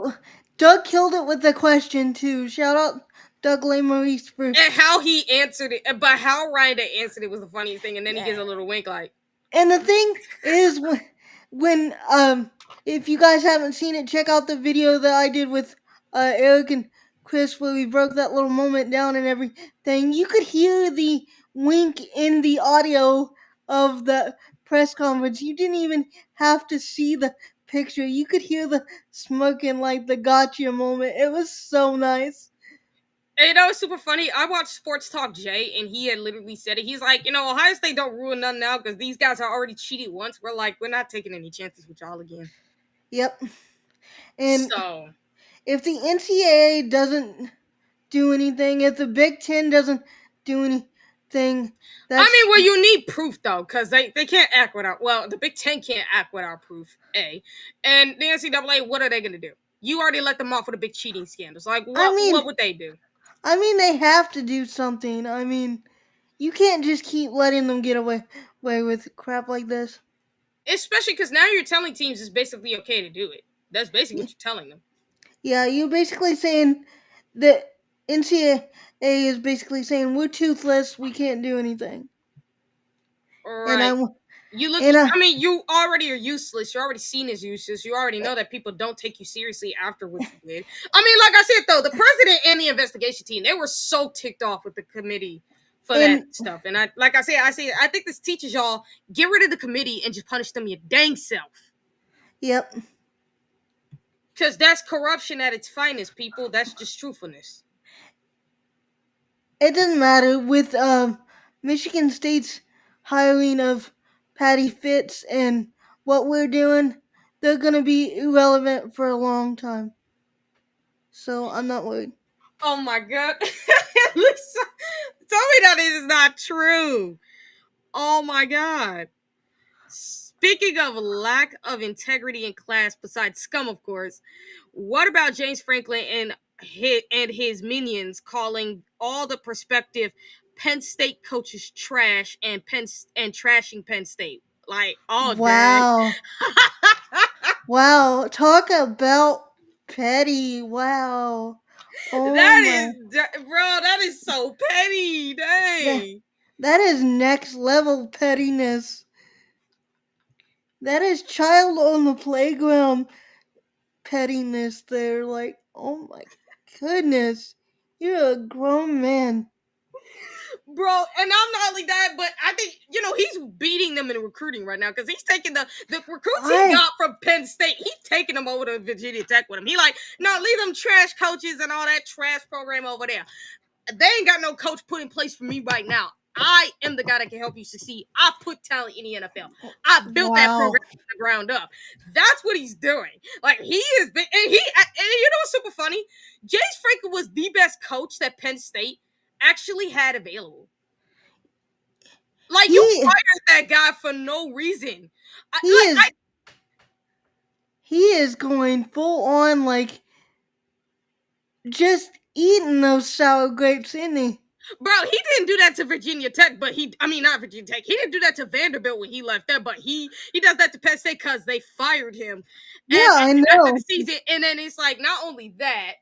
Doug killed it with the question too. Shout out Doug Maurice for. and how he answered it, but how Ryan Day answered it was the funniest thing. And then he gives a little wink, like. And the thing is, when if you guys haven't seen it, check out the video that I did with Eric and Chris where we broke that little moment down and everything. You could hear the wink in the audio of the press conference. You didn't even have to see the picture. You could hear the smirking, like the gotcha moment. It was so nice. And you know, it's super funny. I watched Sports Talk Jay, and he had literally said it. He's like, Ohio State don't ruin nothing now because these guys are already cheated once. We're like, we're not taking any chances with y'all again. Yep. And So, if the NCAA doesn't do anything, if the Big Ten doesn't do anything, well, you need proof though, because they can't act without. Well, the Big Ten can't act without proof. And the NCAA, what are they gonna do? You already let them off with a big cheating scandals. Like, what would they do? I mean, they have to do something. I mean, you can't just keep letting them get away with crap like this. Especially because now you're telling teams it's basically okay to do it. That's basically what you're telling them. Yeah, you're basically saying that NCAA is basically saying we're toothless, we can't do anything. Right. You look, And I mean, you already are useless. You're already seen as useless. You already know that people don't take you seriously after what you did. I mean, like I said, though, the president and the investigation team, they were so ticked off with the committee for that and stuff. And I think this teaches y'all, get rid of the committee and just punish them your dang self. yep. Because that's corruption at its finest, people. That's just truthfulness. It doesn't matter with Michigan State's hiring of Patty Fitz and what we're doing. They're gonna be irrelevant for a long time. So I'm not worried. Oh my God. Lisa, tell me that it is not true. Oh my God. Speaking of lack of integrity in class, besides scum, of course, what about James Franklin and his minions calling all the prospective Penn State coaches trash and trashing Penn State? Like, oh dang. Wow. Wow. Talk about petty. Wow. Oh That my. is, bro, that is so petty. That, Dang. that is next level pettiness. That is child on the playground pettiness there. Like, oh my goodness. You're a grown man. Bro, and I'm not only that, but I think, he's beating them in recruiting right now because he's taking the recruits he I got from Penn State, he's taking them over to Virginia Tech with him. He like, no, leave them trash coaches and all that trash program over there. They ain't got no coach put in place for me right now. I am the guy that can help you succeed. I put talent in the NFL. I built that wow. program from the ground up. That's what he's doing. Like, he is big, and you know what's super funny? James Franklin was the best coach that Penn State actually had available. Like, you He fired that guy for no reason. he is he is going full on like just eating those sour grapes, isn't he? Bro, he didn't do that to Virginia Tech, but not Virginia Tech. He didn't do that to Vanderbilt when he left there, but he does that to Penn State because they fired him. Yeah, I And after know. the season, and then it's like, not only that,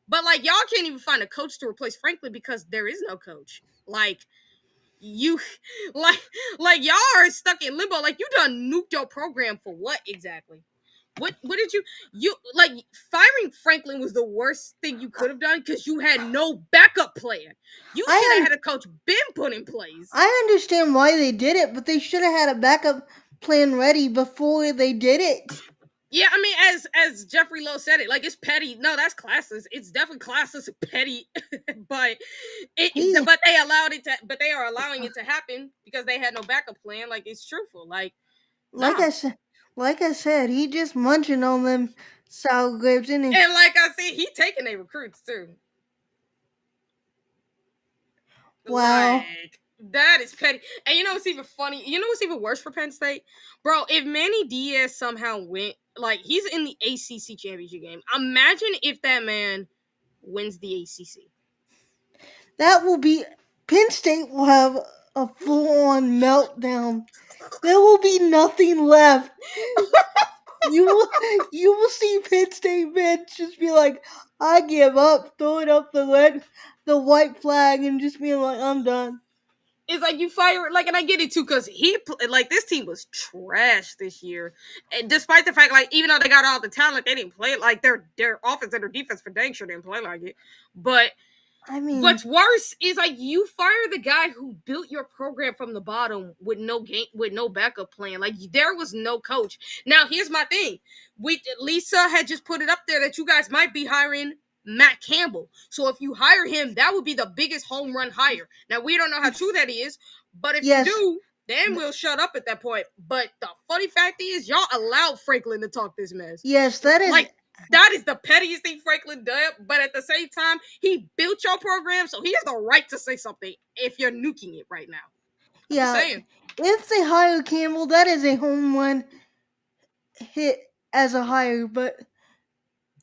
but like, y'all can't even find a coach to replace Franklin because there is no coach. Like, you, like y'all are stuck in limbo. Like, you done nuked your program for what exactly? What did you like? Firing Franklin was the worst thing you could have done because you had no backup plan. You should have had a coach been put in place. I understand why they did it, but they should have had a backup plan ready before they did it. Yeah, I mean, as Jeffrey Lowe said it, like, it's petty. No, that's classless. It's definitely classless and petty, but but they are allowing it to happen because they had no backup plan. Like, it's truthful. Like, Like nah. I said, he just munching on them sour grapes, isn't he? And like I said, he taking their recruits too. Wow. Like, that is petty. And you know what's even funny? You know what's even worse for Penn State? Bro, if Manny Diaz somehow went, like, he's in the ACC championship game. Imagine if that man wins the ACC. That will be Penn State will have a full on meltdown. There will be nothing left. You will see Penn State fans just be like, I give up, throwing up the white flag and just being like, I'm done. It's like, you fire, like, and I get it too, because this team was trash this year, and despite the fact, like, even though they got all the talent, they didn't play like their offense and their defense for dang sure didn't play like it. But I mean, what's worse is, like, you fire the guy who built your program from the bottom with no backup plan. Like, there was no coach. Now, here's my thing: Lisa had just put it up there that you guys might be hiring Matt Campbell. So if you hire him, that would be the biggest home run hire. Now, we don't know how true that is, but if yes. you do, then we'll shut up at that point. But the funny fact is, y'all allowed Franklin to talk this mess. Yes, that is like, that is the pettiest thing Franklin did. But at the same time, he built your program, so he has the right to say something if you're nuking it right now. I'm just saying. If they hire Campbell, that is a home run hit as a hire. But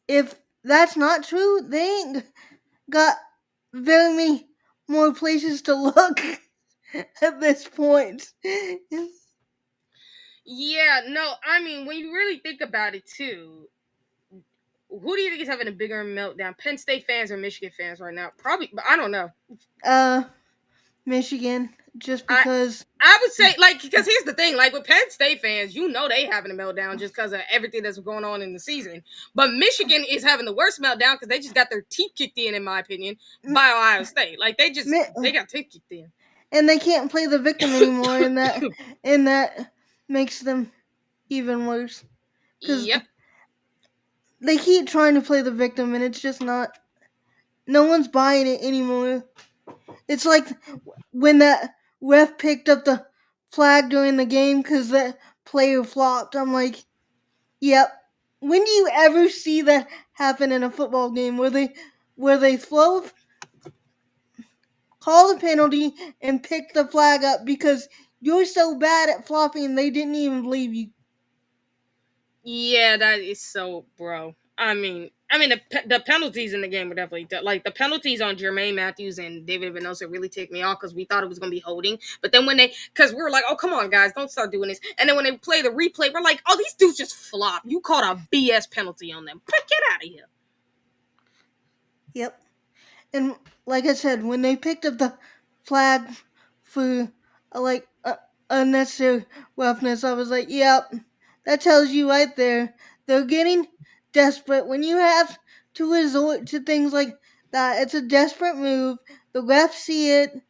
if that's not true, they ain't got very many more places to look at this point. Yeah, no, I mean, when you really think about it too, who do you think is having a bigger meltdown? Penn State fans or Michigan fans right now? Probably, but I don't know. Michigan. just I because. I would say, like, because here's the thing, like with Penn State fans, you know they having a meltdown just because of everything that's going on in the season. But Michigan is having the worst meltdown because they just got their teeth kicked in my opinion, by Ohio State. Like they got teeth kicked in. And they can't play the victim anymore, and that makes them even worse because Yep. they keep trying to play the victim, and it's just not. No one's buying it anymore. It's like when that ref picked up the flag during the game because that player flopped. I'm like, yep. When do you ever see that happen in a football game where they throw, call the penalty, and pick the flag up because you're so bad at flopping they didn't even believe you? Yeah, that is so, bro. I mean, the penalties in the game were definitely like the penalties on Jermaine Matthews and David Vinosa really ticked me off because we thought it was gonna be holding, but then because we were like, oh come on guys, don't start doing this, and then when they play the replay, we're like, oh these dudes just flop. You called a BS penalty on them. Get out of here. Yep. And like I said, when they picked up the flag for unnecessary roughness, I was like, "Yep, that tells you right there. They're getting desperate. When you have to resort to things like that, it's a desperate move. The refs see it,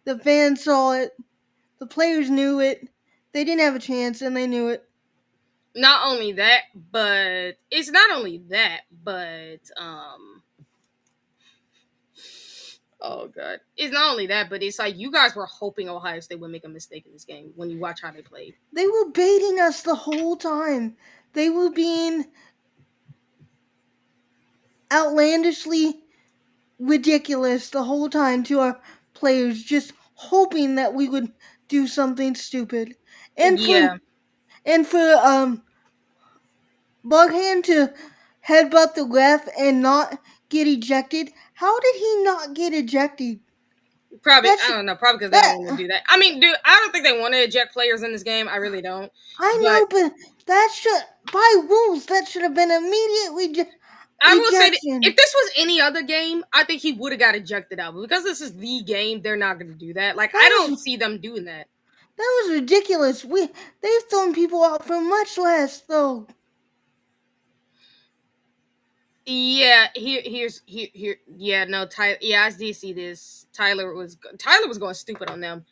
the fans saw it, the players knew it. They didn't have a chance, and they knew it." Not only that, but it's not only that, but oh god, it's not only that, but it's like you guys were hoping Ohio State would make a mistake in this game when you watch how they played. They were baiting us the whole time. They were being outlandishly ridiculous the whole time to our players, just hoping that we would do something stupid. And for Yeah, and for Bughand to headbutt the ref and not get ejected. How did he not get ejected? probably, That I should don't know, probably because they don't want to that do that. I mean, dude, I don't think they want to eject players in this game. I really don't. I But know, but that should, by rules, that should have been immediate I will say that if ejection. this was any other game, I think he would have got ejected out. But because this is the game, they're not going to do that. Like, I That don't was see them doing that. that was ridiculous. They've thrown people out for much less though. Yeah, here. Yeah, no, Tyler. Yeah, I did see this. Tyler was going stupid on them.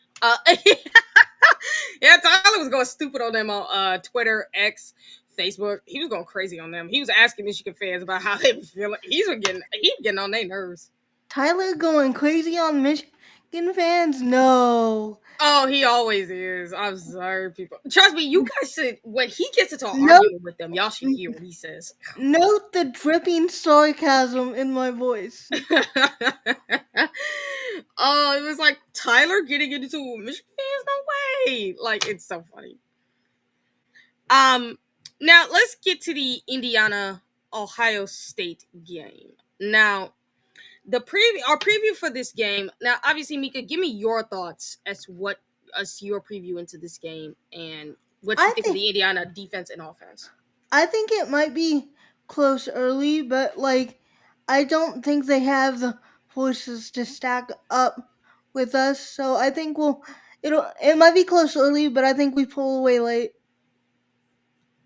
Yeah, Tyler was going stupid on them on Twitter, X, Facebook. He was going crazy on them. He was asking Michigan fans about how they were feeling. He was getting on their nerves. Tyler going crazy on Michigan fans? No. Oh, he always is. I'm sorry, people. Trust me, you guys should. When he gets into an Note, argument with them, y'all should hear what he says. note the dripping sarcasm in my voice. Oh, it was like Tyler getting into Michigan fans. No way! Like it's so funny. Now let's get to the Indiana Ohio State game. Now our preview for this game. Now, obviously, Mika, give me your thoughts as your preview into this game and what you I think of think the Indiana defense and offense. I think it might be close early, but I don't think they have the forces to stack up with us. So I think it might be close early, but I think we pull away late.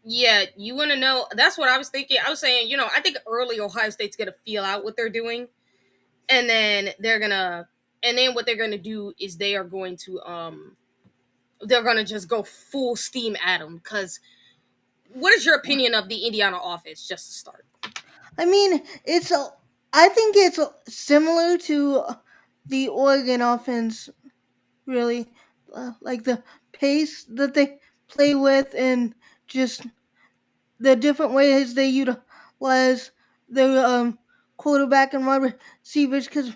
Yeah, you want to know? That's what I was thinking. I was saying, I think early Ohio State's gonna feel out what they're doing, and then what they're gonna do is they're gonna just go full steam at them. Because what is your opinion of the Indiana offense? Just to start. I mean, I think it's similar to the Oregon offense, really, like the pace that they play with and just the different ways they utilize their quarterback and wide receivers. Because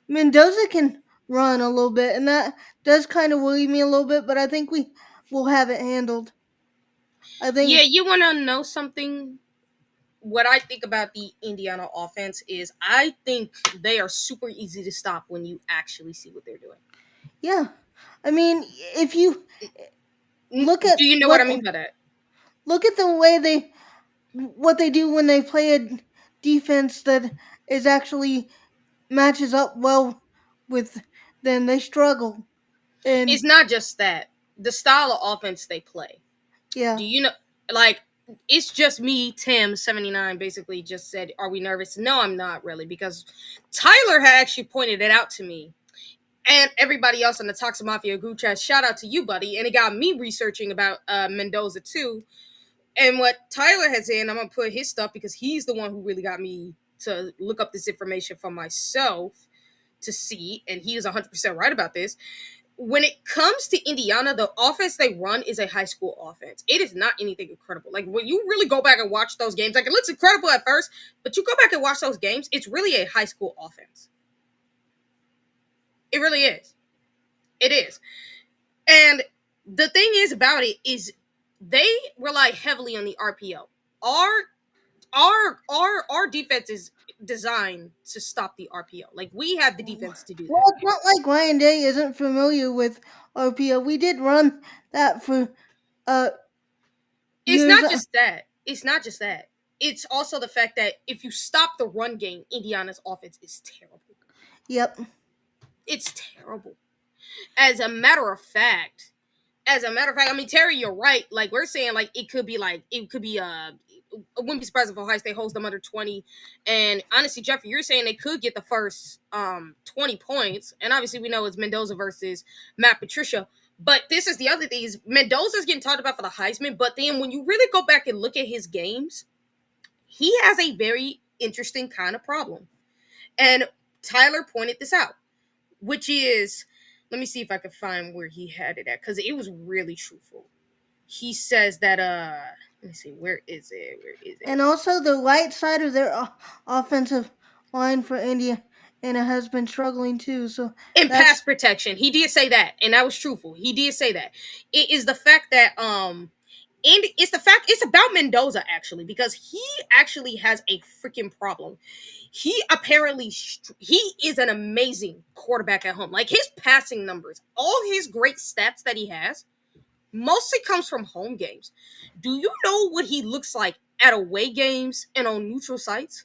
Mendoza can run a little bit, and that does kind of worry me a little bit. But I think we will have it handled. I Yeah, think, you want to know something? What I think about the Indiana offense is I think they are super easy to stop when you actually see what they're doing. yeah. I mean, if you look at Do you know what I mean by that? look at the way what they do when they play a defense that is actually matches up well with them, they struggle. And It's not just that. The style of offense they play. yeah, Do you know, like, it's just me, Tim79, basically just said, are we nervous? No, I'm not really, because Tyler had actually pointed it out to me. And everybody else in the Toxic Mafia group chat, shout out to you, buddy. And it got me researching about Mendoza too. And what Tyler has in, I'm gonna put his stuff because he's the one who really got me to look up this information for myself to see, and he is 100% right about this. When it comes to Indiana, the offense they run is a high school offense. It is not anything incredible. Like, when you really go back and watch those games, like, it looks incredible at first, but you go back and watch those games, it's really a high school offense. It really is. It is. And the thing is about it is they rely heavily on the RPO. Our defense is designed to stop the RPO. Like, we have the defense to do well, that. it's not like Ryan Day isn't familiar with RPO. We did run that for uh It's years. not just that. It's not just that. It's also the fact that if you stop the run game, Indiana's offense is terrible. Yep. It's terrible. As a matter of fact, I mean, Terry, you're right. Like, we're saying, like, it could be I wouldn't be surprised if Ohio State holds them under 20. And honestly, Jeffrey, you're saying they could get the first 20 points. And obviously we know it's Mendoza versus Matt Patricia. But this is the other thing, is Mendoza's getting talked about for the Heisman, but then when you really go back and look at his games, he has a very interesting kind of problem. And Tyler pointed this out, which is, let me see if I can find where he had it at, because it was really truthful. He says that let me see, where is it? And also the right side of their offensive line for India and it has been struggling too. So In that's pass protection, he did say that, and that was truthful. He did say that. It is the fact that and it's about Mendoza, actually, because he actually has a freaking problem. He apparently he is an amazing quarterback at home. Like, his passing numbers, all his great stats that he has, mostly comes from home games. Do you know what he looks like at away games and on neutral sites?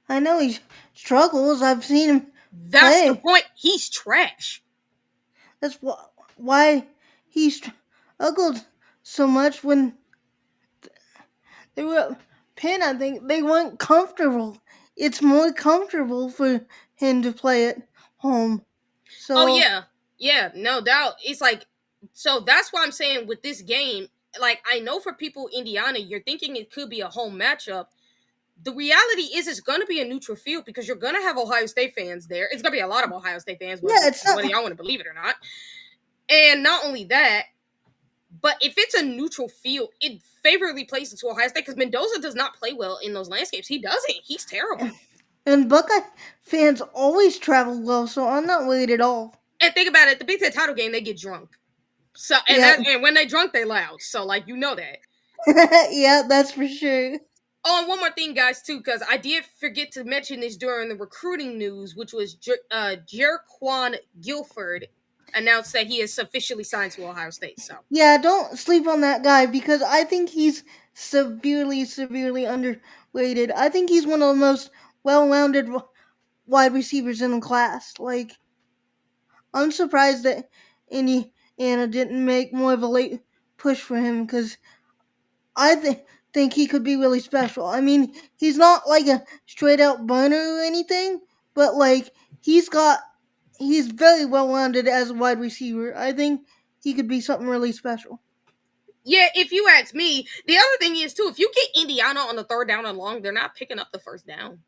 I know he struggles. I've seen him That's the play. point. He's trash. That's why he struggled so much when they were at Penn. I think they weren't comfortable. It's more comfortable for him to play at home. Oh So yeah. Yeah, no doubt. It's like, so that's why I'm saying with this game, like, I know for people in Indiana, you're thinking it could be a home matchup. The reality is it's going to be a neutral field because you're going to have Ohio State fans there. It's going to be a lot of Ohio State fans, yeah, it's not. whether y'all want to believe it or not. And not only that, but if it's a neutral field, it favorably plays into Ohio State because Mendoza does not play well in those landscapes. He doesn't. He's terrible. And Buckeye fans always travel well, so I'm not worried at all. And think about it, the Big Ten title game, they get drunk. So and when they drunk, they loud. So, like, you know that. Yeah, that's for sure. Oh, and one more thing, guys, too, because I did forget to mention this during the recruiting news, which was Jerquan Guilford announced that he is officially signed to Ohio State. So, Yeah, don't sleep on that guy because I think he's severely, severely underrated. I think he's one of the most well-rounded wide receivers in the class. Like, I'm surprised that Indiana didn't make more of a late push for him because I think he could be really special. I mean, he's not like a straight-out burner or anything, but like he's very well-rounded as a wide receiver. I think he could be something really special. yeah, if you ask me, the other thing is, too, if you get Indiana on the third down and long, they're not picking up the first down.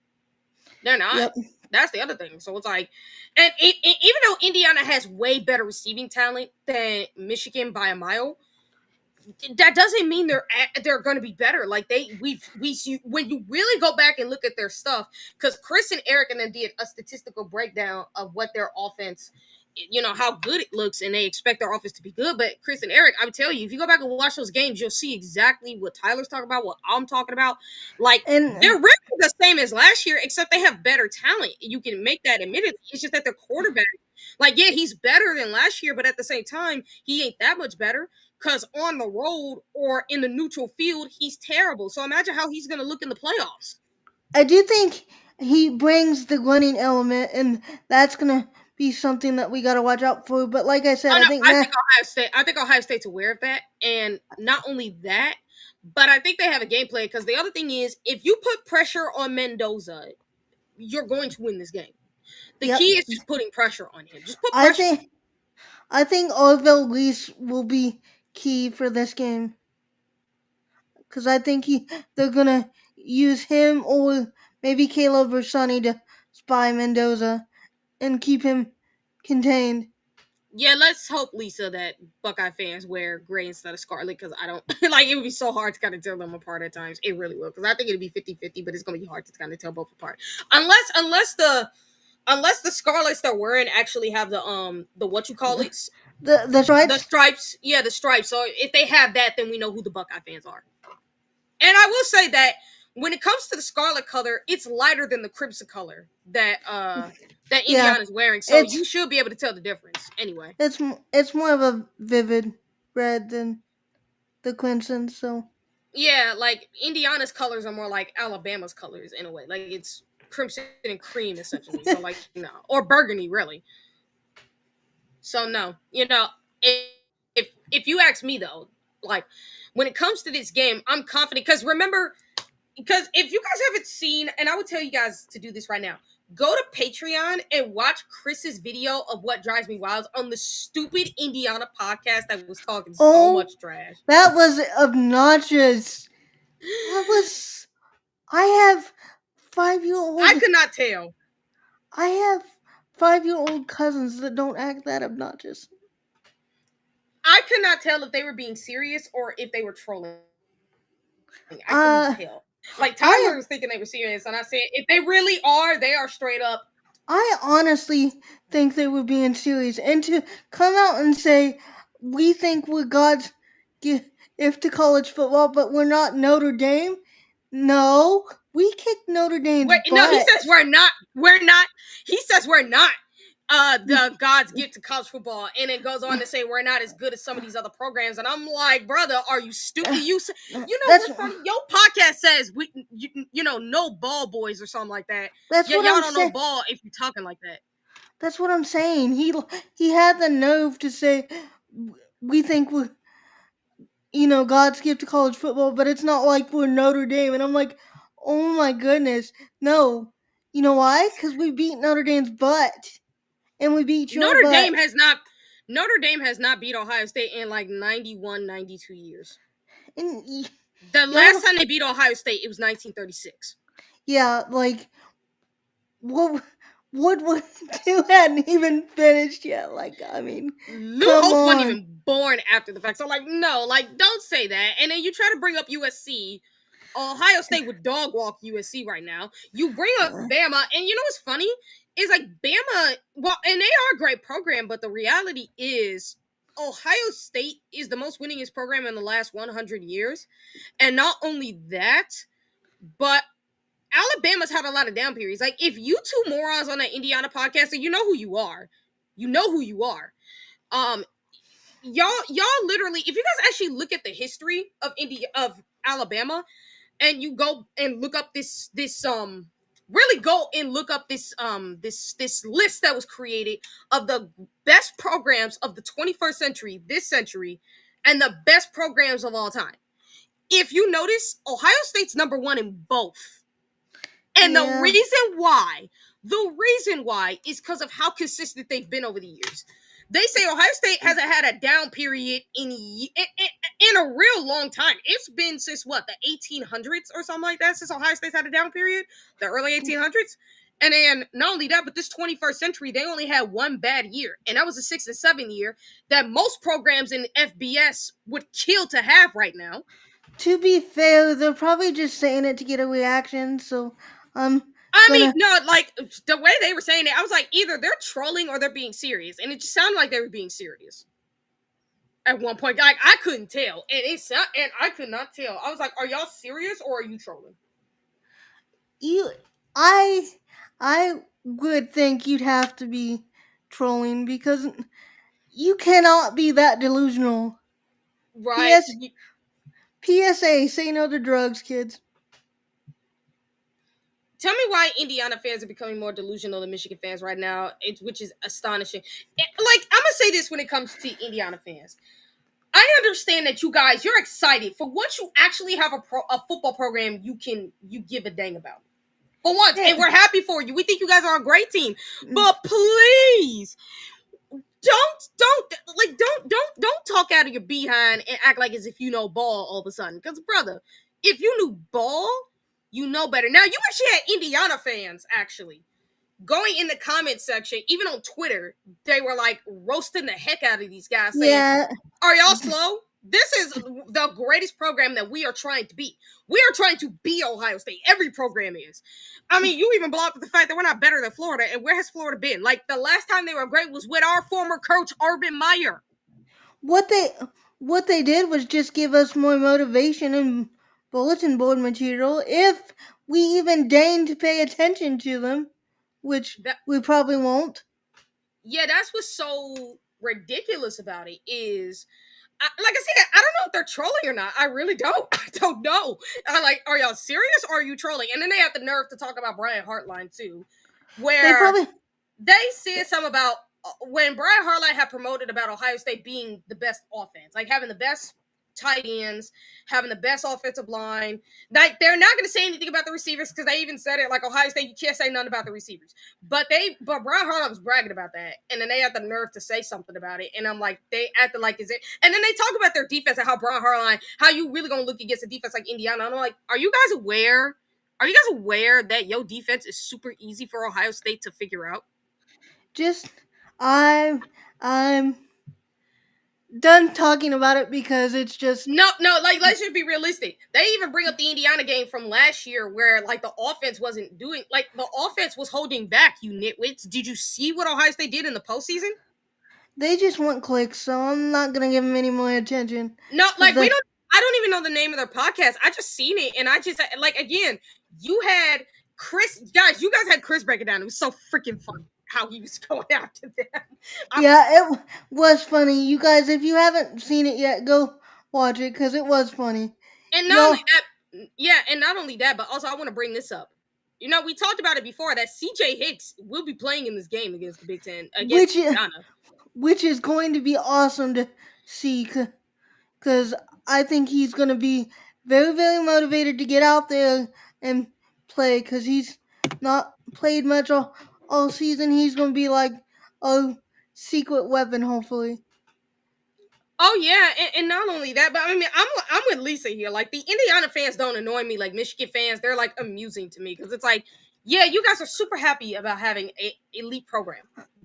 They're not. Yep. That's the other thing. So it's like, and even though Indiana has way better receiving talent than Michigan by a mile, that doesn't mean they're going to be better. Like, when you really go back and look at their stuff, because Chris and Eric and then did a statistical breakdown of what their offense, how good it looks, and they expect their offense to be good. But Chris and Eric, I would tell you, if you go back and watch those games, you'll see exactly what Tyler's talking about, what I'm talking about. Like, And they're really the same as last year, except they have better talent. You can make that admittedly. It's just that their quarterback, like, yeah, he's better than last year, but at the same time, he ain't that much better. Because on the road or in the neutral field, he's terrible. So imagine how he's going to look in the playoffs. I do think he brings the running element, and that's gonna be something that we got to watch out for. But like I said, Oh I no, think I think Ohio State. I think Ohio State's aware of that, and not only that, but I think they have a game plan. Because the other thing is, if you put pressure on Mendoza, you're going to win this game. The yep. key is just putting pressure on him. Just put I pressure. think I think Orville Reese will be key for this game because I think they're gonna use him or maybe Caleb or Sonny to spy Mendoza and keep him contained. Yeah, let's hope, Lisa, that Buckeye fans wear gray instead of scarlet, because I don't like it would be so hard to kind of tell them apart at times. It really will, because I think it'd be 50-50, but it's gonna be hard to kind of tell both apart. Unless the scarlets they're wearing actually have the what you call it, The the stripes. stripes. Yeah, the stripes. So if they have that, then we know who the Buckeye fans are. And I will say that when it comes to the scarlet color, it's lighter than the crimson color that Yeah, Indiana's wearing. So it's you should be able to tell the difference. Anyway. it's more of a vivid red than the crimson. So Yeah, like Indiana's colors are more like Alabama's colors in a way. Like it's crimson and cream essentially. So like no, or burgundy really. So no, if you ask me though, like when it comes to this game, I'm confident because remember, because if you guys haven't seen, and I would tell you guys to do this right now, go to Patreon and watch Chris's video of what drives me wild on the stupid Indiana podcast that was talking so oh, much trash. that was obnoxious. That was. I have 5-year-old. I could not tell. I have 5-year-old cousins that don't act that obnoxious. I could not tell if they were being serious or if they were trolling. I couldn't Uh, tell. Like I Tyler was thinking they were serious, and I said, if they really are, they are straight up. I honestly think they were being serious, and to come out and say we think we're God's gift to college football, but we're not Notre Dame. No, we kicked Notre Dame's No, he butt. says we're not. We're not. He says we're not. The God's gift to college football, and it goes on to say we're not as good as some of these other programs. And I'm like, brother, are you stupid? You know That's what's funny? Your podcast says no ball boys or something like that. that's Yeah, what y'all I'm don't know saying. ball if you're talking like that. That's what I'm saying. He had the nerve to say we think we're God's gift to college football, but it's not like we're Notre Dame. And I'm like, oh my goodness, no. You know why? Because we beat Notre Dame's butt, and we beat your Notre butt. Dame has not. Notre Dame has not beat Ohio State in like 91, 92 years. And The last time they beat Ohio State, it was 1936. yeah, like Woodward 2 hadn't even finished yet. Like, I mean, Lou come Holtz wasn't on. even born after the fact. So, like, no, like, don't say that. And then you try to bring up USC. Ohio State would dog walk USC right now. You bring up Bama, and you know what's funny? Is like Bama, well, and they are a great program, but the reality is Ohio State is the most winningest program in the last 100 years. And not only that, but Alabama's had a lot of down periods. Like, if you two morons on that Indiana podcast, you know who you are. You know who you are. Y'all literally, if you guys actually look at the history of Alabama, and you go and look up this really go and look up this list that was created of the best programs of the 21st century, this century, and the best programs of all time. If you notice, Ohio State's number one in both. And Yeah. the reason why is because of how consistent they've been over the years. They say Ohio State hasn't had a down period in a real long time. It's been since what, the 1800s or something like that, since Ohio State's had a down period, the early 1800s. And then not only that, but this 21st century, they only had one bad year, and that was a 6 and 7 year that most programs in FBS would kill to have right now. To be fair, they're probably just saying it to get a reaction. So I mean, no, like the way they were saying it, I was like, either they're trolling or they're being serious, and it just sounded like they were being serious. At one point, like I couldn't tell, and I could not tell. I was like, "Are y'all serious or are you trolling?" I would think you'd have to be trolling because you cannot be that delusional. Right? PSA: say no to drugs, kids. Tell me why Indiana fans are becoming more delusional than Michigan fans right now, which is astonishing. Like, I'm gonna say this when it comes to Indiana fans. I understand that you guys, you're excited for once you actually have a football program you give a dang about. For once, Yeah. and we're happy for you. We think you guys are a great team, but please don't talk out of your behind and act like as if you know ball all of a sudden. Because brother, if you knew ball, you know better. Now you actually had Indiana fans actually going in the comment section, even on Twitter, they were like roasting the heck out of these guys, saying, Yeah. "Are y'all slow? This is the greatest program that we are trying to be. We are trying to be Ohio State. Every program is. I mean, you even blow up the fact that we're not better than Florida. And where has Florida been? Like the last time they were great was with our former coach Urban Meyer. What they did was just give us more motivation and bulletin board material if we even deign to pay attention to them, which That we probably won't. yeah, that's what's so ridiculous about it is like I said, I don't know if they're trolling or not. I really don't. I don't know. I like, are y'all serious or are you trolling? And then they have the nerve to talk about Brian Hartline too, They where probably they said something about when Brian Hartline had promoted about Ohio State being the best offense, like having the best tight ends, having the best offensive line. Like they're not going to say anything about the receivers because they even said it like Ohio State, you can't say nothing about the receivers. But Brian Hartline was bragging about that, and then they had the nerve to say something about it. And I'm like, they acted like is it? And then they talk about their defense and how Brian Hartline, how you really gonna look against a defense like Indiana. And I'm like, are you guys aware? Are you guys aware that your defense is super easy for Ohio State to figure out? just I'm done talking about it because it's just No, like let's just be realistic. They even bring up the Indiana game from last year where like the offense wasn't doing like the offense was holding back, you nitwits. Did you see what Ohio State did in the postseason? they just want clicks, so I'm not gonna give them any more attention. No, 'Cause like they, I don't even know the name of their podcast. I just seen it and I just like again, you had you guys had Chris break it down. It was so freaking fun how he was going after them. yeah, it was funny. You guys, if you haven't seen it yet, go watch it because it was funny. And not Y'all, only that, yeah, and not only that, but also I want to bring this up. You know, we talked about it before that CJ Hicks will be playing in this game against the Big Ten against which is, Ghana. which is going to be awesome to see because I think he's going to be very, very motivated to get out there and play because he's not played much all season. He's going to be like a secret weapon, hopefully. Oh yeah, and not only that, but I mean, I'm with Lisa here. Like the Indiana fans don't annoy me like Michigan fans. They're like amusing to me because it's like, yeah, you guys are super happy about having a elite program.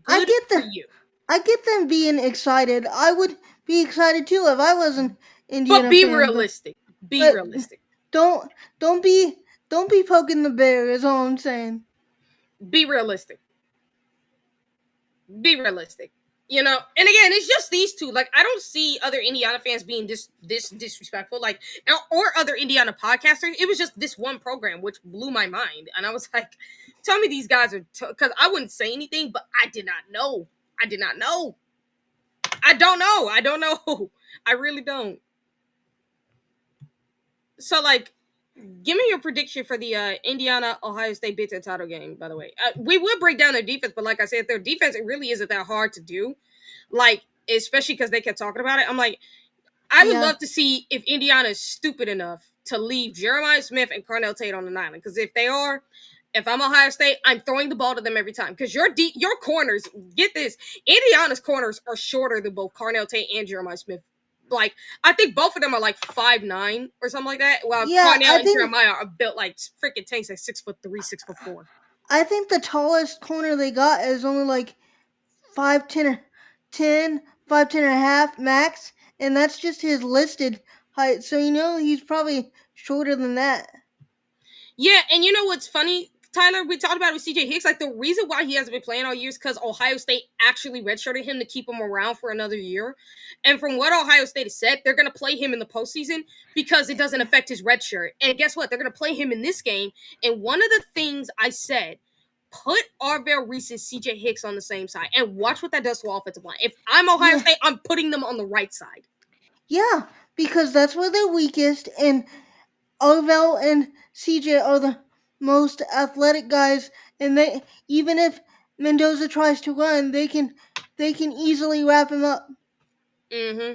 I Good get for the you. I get them being excited. I would be excited too if I was an But Indiana be fan. realistic. Be But realistic. don't don't be don't be poking the bear. Is all I'm saying. Be realistic. Be realistic. You know, and again, it's just these two. Like, I don't see other Indiana fans being this disrespectful. Like, or other Indiana podcasters. It was just this one program which blew my mind, and I was like, "Tell me these guys are," because I wouldn't say anything, but I did not know. I did not know. I don't know. I don't know. I really don't. So, like, give me your prediction for the Indiana Ohio State Big Ten title game. By the way, we will break down their defense, but like I said, their defense it really isn't that hard to do. Like, especially because they kept talking about it. I'm like, I would Yeah. love to see if Indiana is stupid enough to leave Jeremiah Smith and Carnell Tate on the island. Because if they are, if I'm Ohio State, I'm throwing the ball to them every time. Because your corners, get this, Indiana's corners are shorter than both Carnell Tate and Jeremiah Smith. Like, I think both of them are like 5'9" or something like that. While Yeah, Carnell I and think Jeremiah are built like freaking tanks, like 6'3", 6'4". I think the tallest corner they got is only like 5'10" or 5'10" and a half max, and that's just his listed height. So he's probably shorter than that. Yeah, and you know what's funny, Tyler? We talked about it with CJ Hicks. Like, the reason why he hasn't been playing all year is because Ohio State actually redshirted him to keep him around for another year. And from what Ohio State has said, they're going to play him in the postseason because it doesn't affect his redshirt. And guess what? They're going to play him in this game. And one of the things I said, put Arvell Reese and CJ Hicks on the same side and watch what that does to offensive line. If I'm Ohio Yeah. State, I'm putting them on the right side. Yeah, because that's where they're weakest, and Orville and CJ are the most athletic guys, and they even if Mendoza tries to run, they can easily wrap him up. Mm-hmm.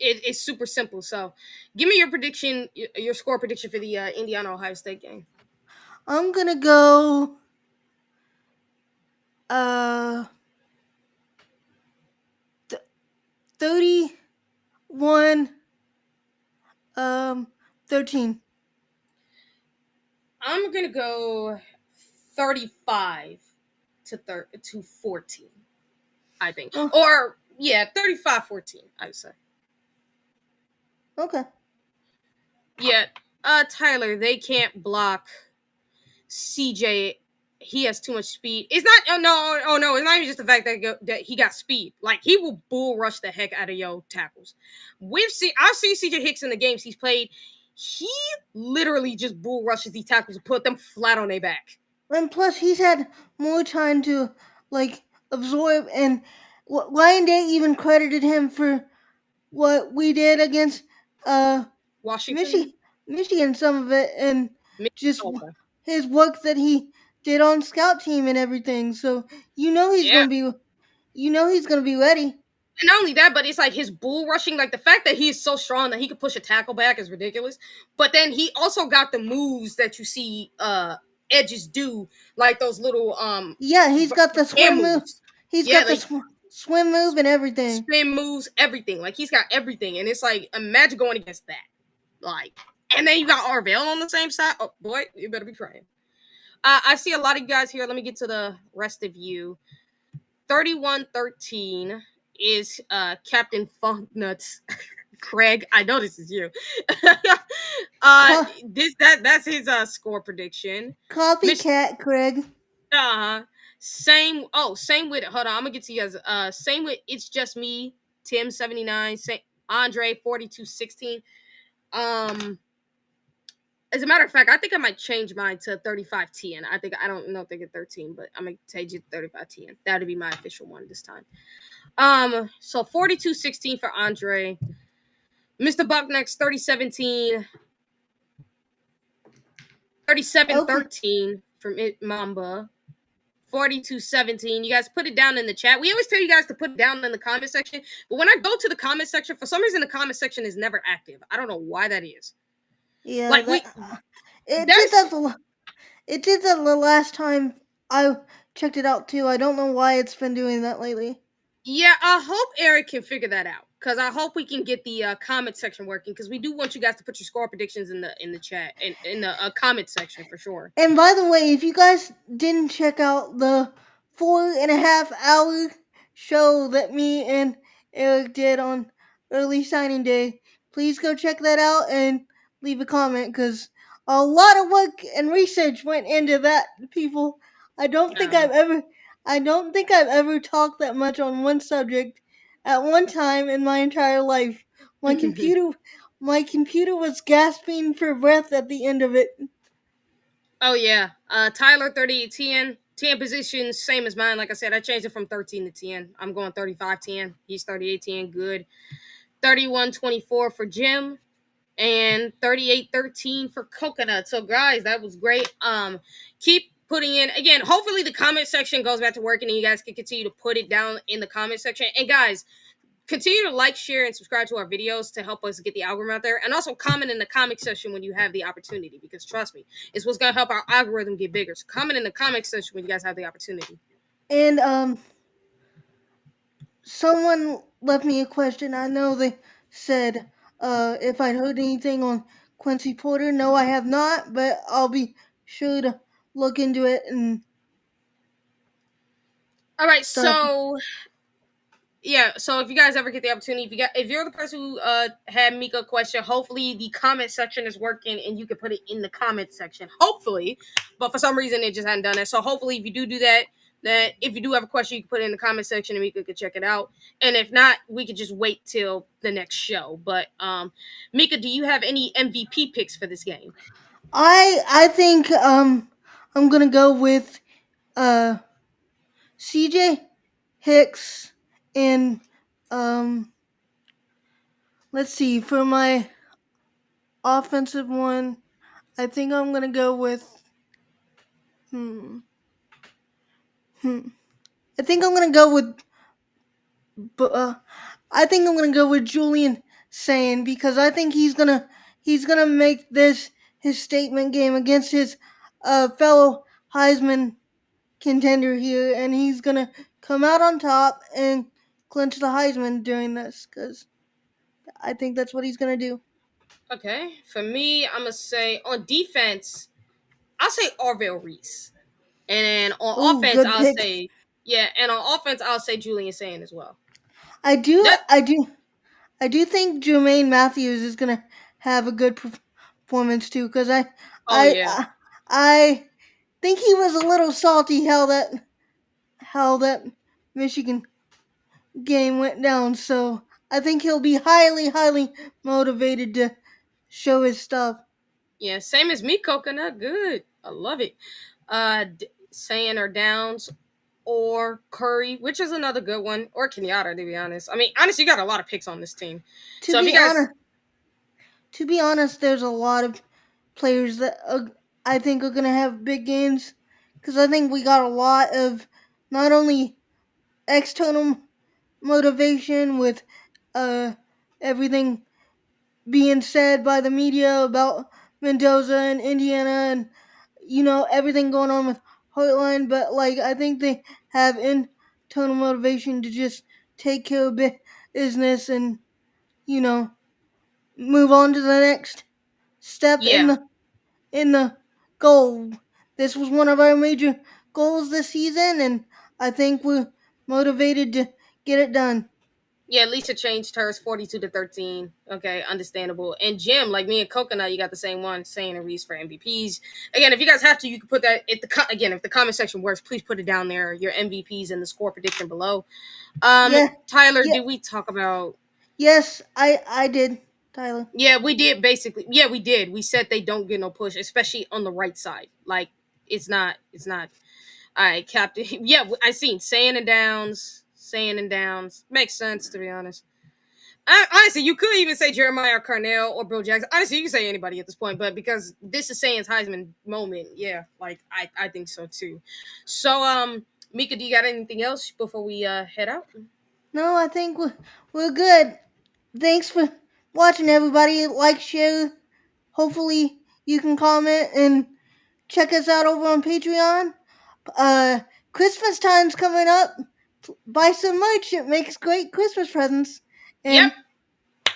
It's super simple. So, give me your prediction, your score prediction for the Indiana Ohio State game. I'm gonna go uh 31 13. I'm gonna go 35 to 14. I think, Oh, or yeah, 35-14. I would say. okay. Yeah, Tyler, they can't block CJ. He has too much speed. It's not. Oh no. It's not even just the fact that he got speed. Like he will bull rush the heck out of your tackles. I've seen CJ Hicks in the games he's played. He literally just bull rushes these tackles and put them flat on their back. And plus, he's had more time to like absorb. And Ryan Day even credited him for what we did against Washington. Michi- Michigan, some of it, and just Okay. his work that he did on scout team and everything. So you know he's Yeah. gonna be, he's gonna be ready. And not only that, but it's like his bull rushing, like the fact that he's so strong that he could push a tackle back is ridiculous. But then he also got the moves that you see edges do, like those little Yeah, he's got the air swim move. moves. He's Yeah, got the like swim move and everything. spin moves, everything. Like he's got everything. And it's like imagine going against that. Like, and then you got Arvell on the same side. Oh boy, you better be praying. I see a lot of you guys here. Let me get to the rest of you. 31-13 is Captain Funknuts. Craig, I know this is you. Co- That's his score prediction. Copycat, Craig. Uh same with hold on, I'm gonna get to you guys. Same with It's Just Me, Tim 79, Andre 42-16. As a matter of fact, I think I might change mine to 35-10. I don't know if they get 13, but I'm gonna change it to 35-10. That'll be my official one this time. So 42-16 for Andre. Mr. Bucknex 30-17. 37-13 Okay. from Mamba. 42-17. You guys put it down in the chat. We always tell you guys to put it down in the comment section, but when I go to the comment section, for some reason the comment section is never active. I don't know why that is. Yeah, Like it did that's that. It did that the last time I checked it out too. I don't know why it's been doing that lately. yeah. I hope Eric can figure that out because I hope we can get the comment section working because we do want you guys to put your score predictions in the chat in the comment section for sure. And by the way, if you guys didn't check out the 4.5 hour show that me and Eric did on early signing day, please go check that out and leave a comment because a lot of work and research went into that. People, I don't think Uh, I've ever, I don't think I've ever talked that much on one subject at one time in my entire life. My computer, my computer was gasping for breath at the end of it. Oh yeah. Tyler 38-10. 10 positions, same as mine. Like I said, I changed it from 13 to 10. I'm going 35-10. He's 38-10. Good. 31-24 for Jim. And 38-13 for Coconut. So guys, that was great. Keep putting in again. Hopefully the comment section goes back to working and you guys can continue to put it down in the comment section. And guys, continue to like, share, and subscribe to our videos to help us get the algorithm out there. And also comment in the comment section when you have the opportunity, because trust me, it's what's gonna help our algorithm get bigger. So comment in the comment section when you guys have the opportunity. And someone left me a question. I know they said if I'd heard anything on Quincy Porter. No, I have not, but I'll be sure to look into it and All right, stuff. so yeah, so if you guys ever get the opportunity, if you're the person who had Mika a question, hopefully the comment section is working and you can put it in the comment section. Hopefully, but for some reason it just hadn't done it. So hopefully, if you do that, that if you do have a question, you can put it in the comment section and Mika could check it out. And if not, we could just wait till the next show. But Mika, do you have any MVP picks for this game? I think I'm gonna go with uh CJ Hicks and let's see, for my offensive one, I think I'm gonna go with Hmm. Hmm. I think I'm gonna go with. I think I'm gonna go with Julian saying because I think he's gonna make this his statement game against his fellow Heisman contender here, and he's gonna come out on top and clinch the Heisman during this because I think that's what he's gonna do. Okay, for me, I'm gonna say on defense, I'll say Orville Reese, and then on Ooh, offense, good I'll pick. say yeah, and on offense, I'll say Julian Sand as well. I do, That I do, I do think Jermaine Matthews is gonna have a good performance too because oh yeah, I think he was a little salty how that Michigan game went down. So I think he'll be highly motivated to show his stuff. yeah, same as me, Coconut. Good, I love it. Sand or Downs or Curry, which is another good one, or Kenyatta, to be honest. I mean, honestly, you got a lot of picks on this team. To So if you be guys, honest, to be honest, there's a lot of players that I think are gonna have big games because I think we got a lot of not only external motivation with uh everything being said by the media about Mendoza and Indiana and everything going on with Heartline, but like I think they have internal motivation to just take care of business and you know move on to the next step in yeah, the goal. This was one of our major goals this season, and I think we're motivated to get it done. yeah, Lisa changed hers 42-13. Okay, understandable. And Jim, like me and Coconut, you got the same one, saying and Reese for MVPs. Again, if you guys have to, you can put that at again, if the comment section works, please put it down there, your MVPs and the score prediction below. Yeah, Tyler, yeah, did we talk about yes, I did, Tyler. yeah, we did basically. Yeah, we did. We said they don't get no push, especially on the right side. Like it's not all right, Captain. Yeah, I seen saying and downs. Makes sense to be honest. Honestly, you could even say Jeremiah Carnell or Bill Jackson. Honestly, you can say anybody at this point, but because this is Saying's Heisman moment, yeah, like I think so too. So Mika, do you got anything else before we head out? No, I think we're good. Thanks for watching, everybody. Like, share. Hopefully, you can comment and check us out over on Patreon. Uh, Christmas time's coming up. Buy some merch. It makes great Christmas presents. Yep, And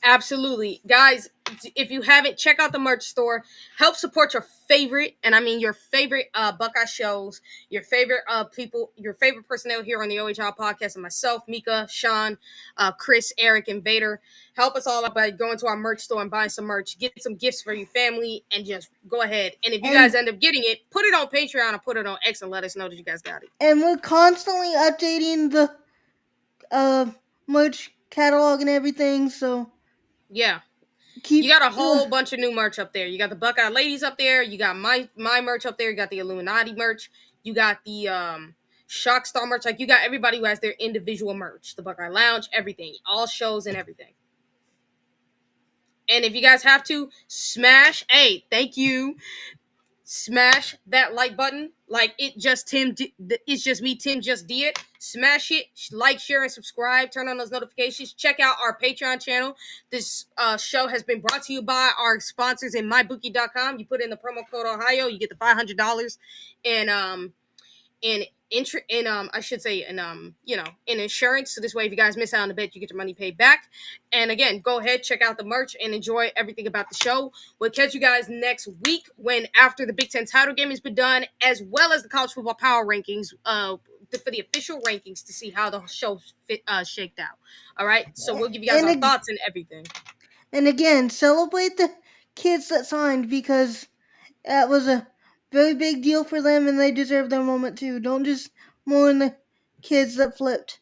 absolutely. Guys, if you haven't, check out the merch store. Help support your favorite, and I mean your favorite Buckeye shows, your favorite people, your favorite personnel here on the OHL podcast, and myself, Mika, Sean, Chris, Eric, and Vader. Help us all out by going to our merch store and buying some merch. Get some gifts for your family, and just go ahead. And if you guys and end up getting it, put it on Patreon or put it on X and let us know that you guys got it. and we're constantly updating the uh merch catalog and everything. So Yeah. You keep got a whole bunch of new merch up there. You got the Buckeye Ladies up there. You got my merch up there. You got the Illuminati merch. You got the Shock Star merch. Like you got everybody who has their individual merch. The Buckeye Lounge, everything, all shows and everything. And if you guys have to smash, hey, thank you. Smash that like button. Like it's just me, Tim just did. Smash it, like, share, and subscribe. Turn on those notifications. Check out our Patreon channel. This show has been brought to you by our sponsors in mybookie.com. You put in the promo code Ohio, you get the $500 in I should say in insurance. So this way, if you guys miss out on the bet, you get your money paid back. And again, go ahead, check out the merch and enjoy everything about the show. We'll catch you guys next week when after the Big Ten title game has been done, as well as the college football power rankings for the official rankings to see how the show shaked out. All right, so we'll give you guys and our thoughts and everything. and again, celebrate the kids that signed because that was a very big deal for them, and they deserve their moment too. Don't just mourn the kids that flipped.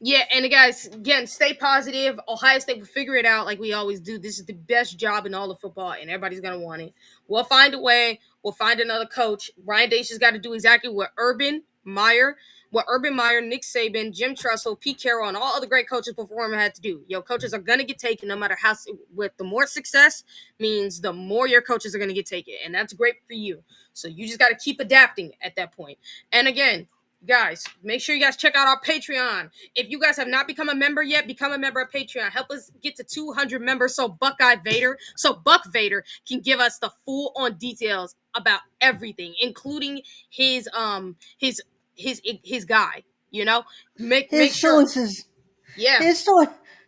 Yeah, and guys, again, stay positive. Ohio State will figure it out like we always do. This is the best job in all of football, and everybody's going to want it. We'll find a way. We'll find another coach. Ryan Dace has got to do exactly what Urban Meyer what Urban Meyer, Nick Saban, Jim Tressel, Pete Carroll, and all other great coaches before him had to do. Coaches are going to get taken no matter how, with the more success means the more your coaches are going to get taken. And that's great for you. So you just got to keep adapting at that point. And again, guys, make sure you guys check out our Patreon. If you guys have not become a member yet, become a member of Patreon. Help us get to 200 members so Buck Vader can give us the full on details about everything, including his guy, make sure. Sources. Yeah, His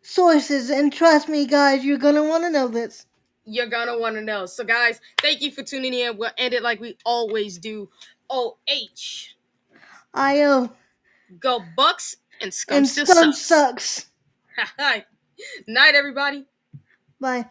sources, and trust me, guys, you're gonna want to know this. you're gonna want to know. So guys, thank you for tuning in. We'll end it like we always do. OH, IO go Bucks, and Scum and still Scum sucks. sucks. Night, everybody. Bye.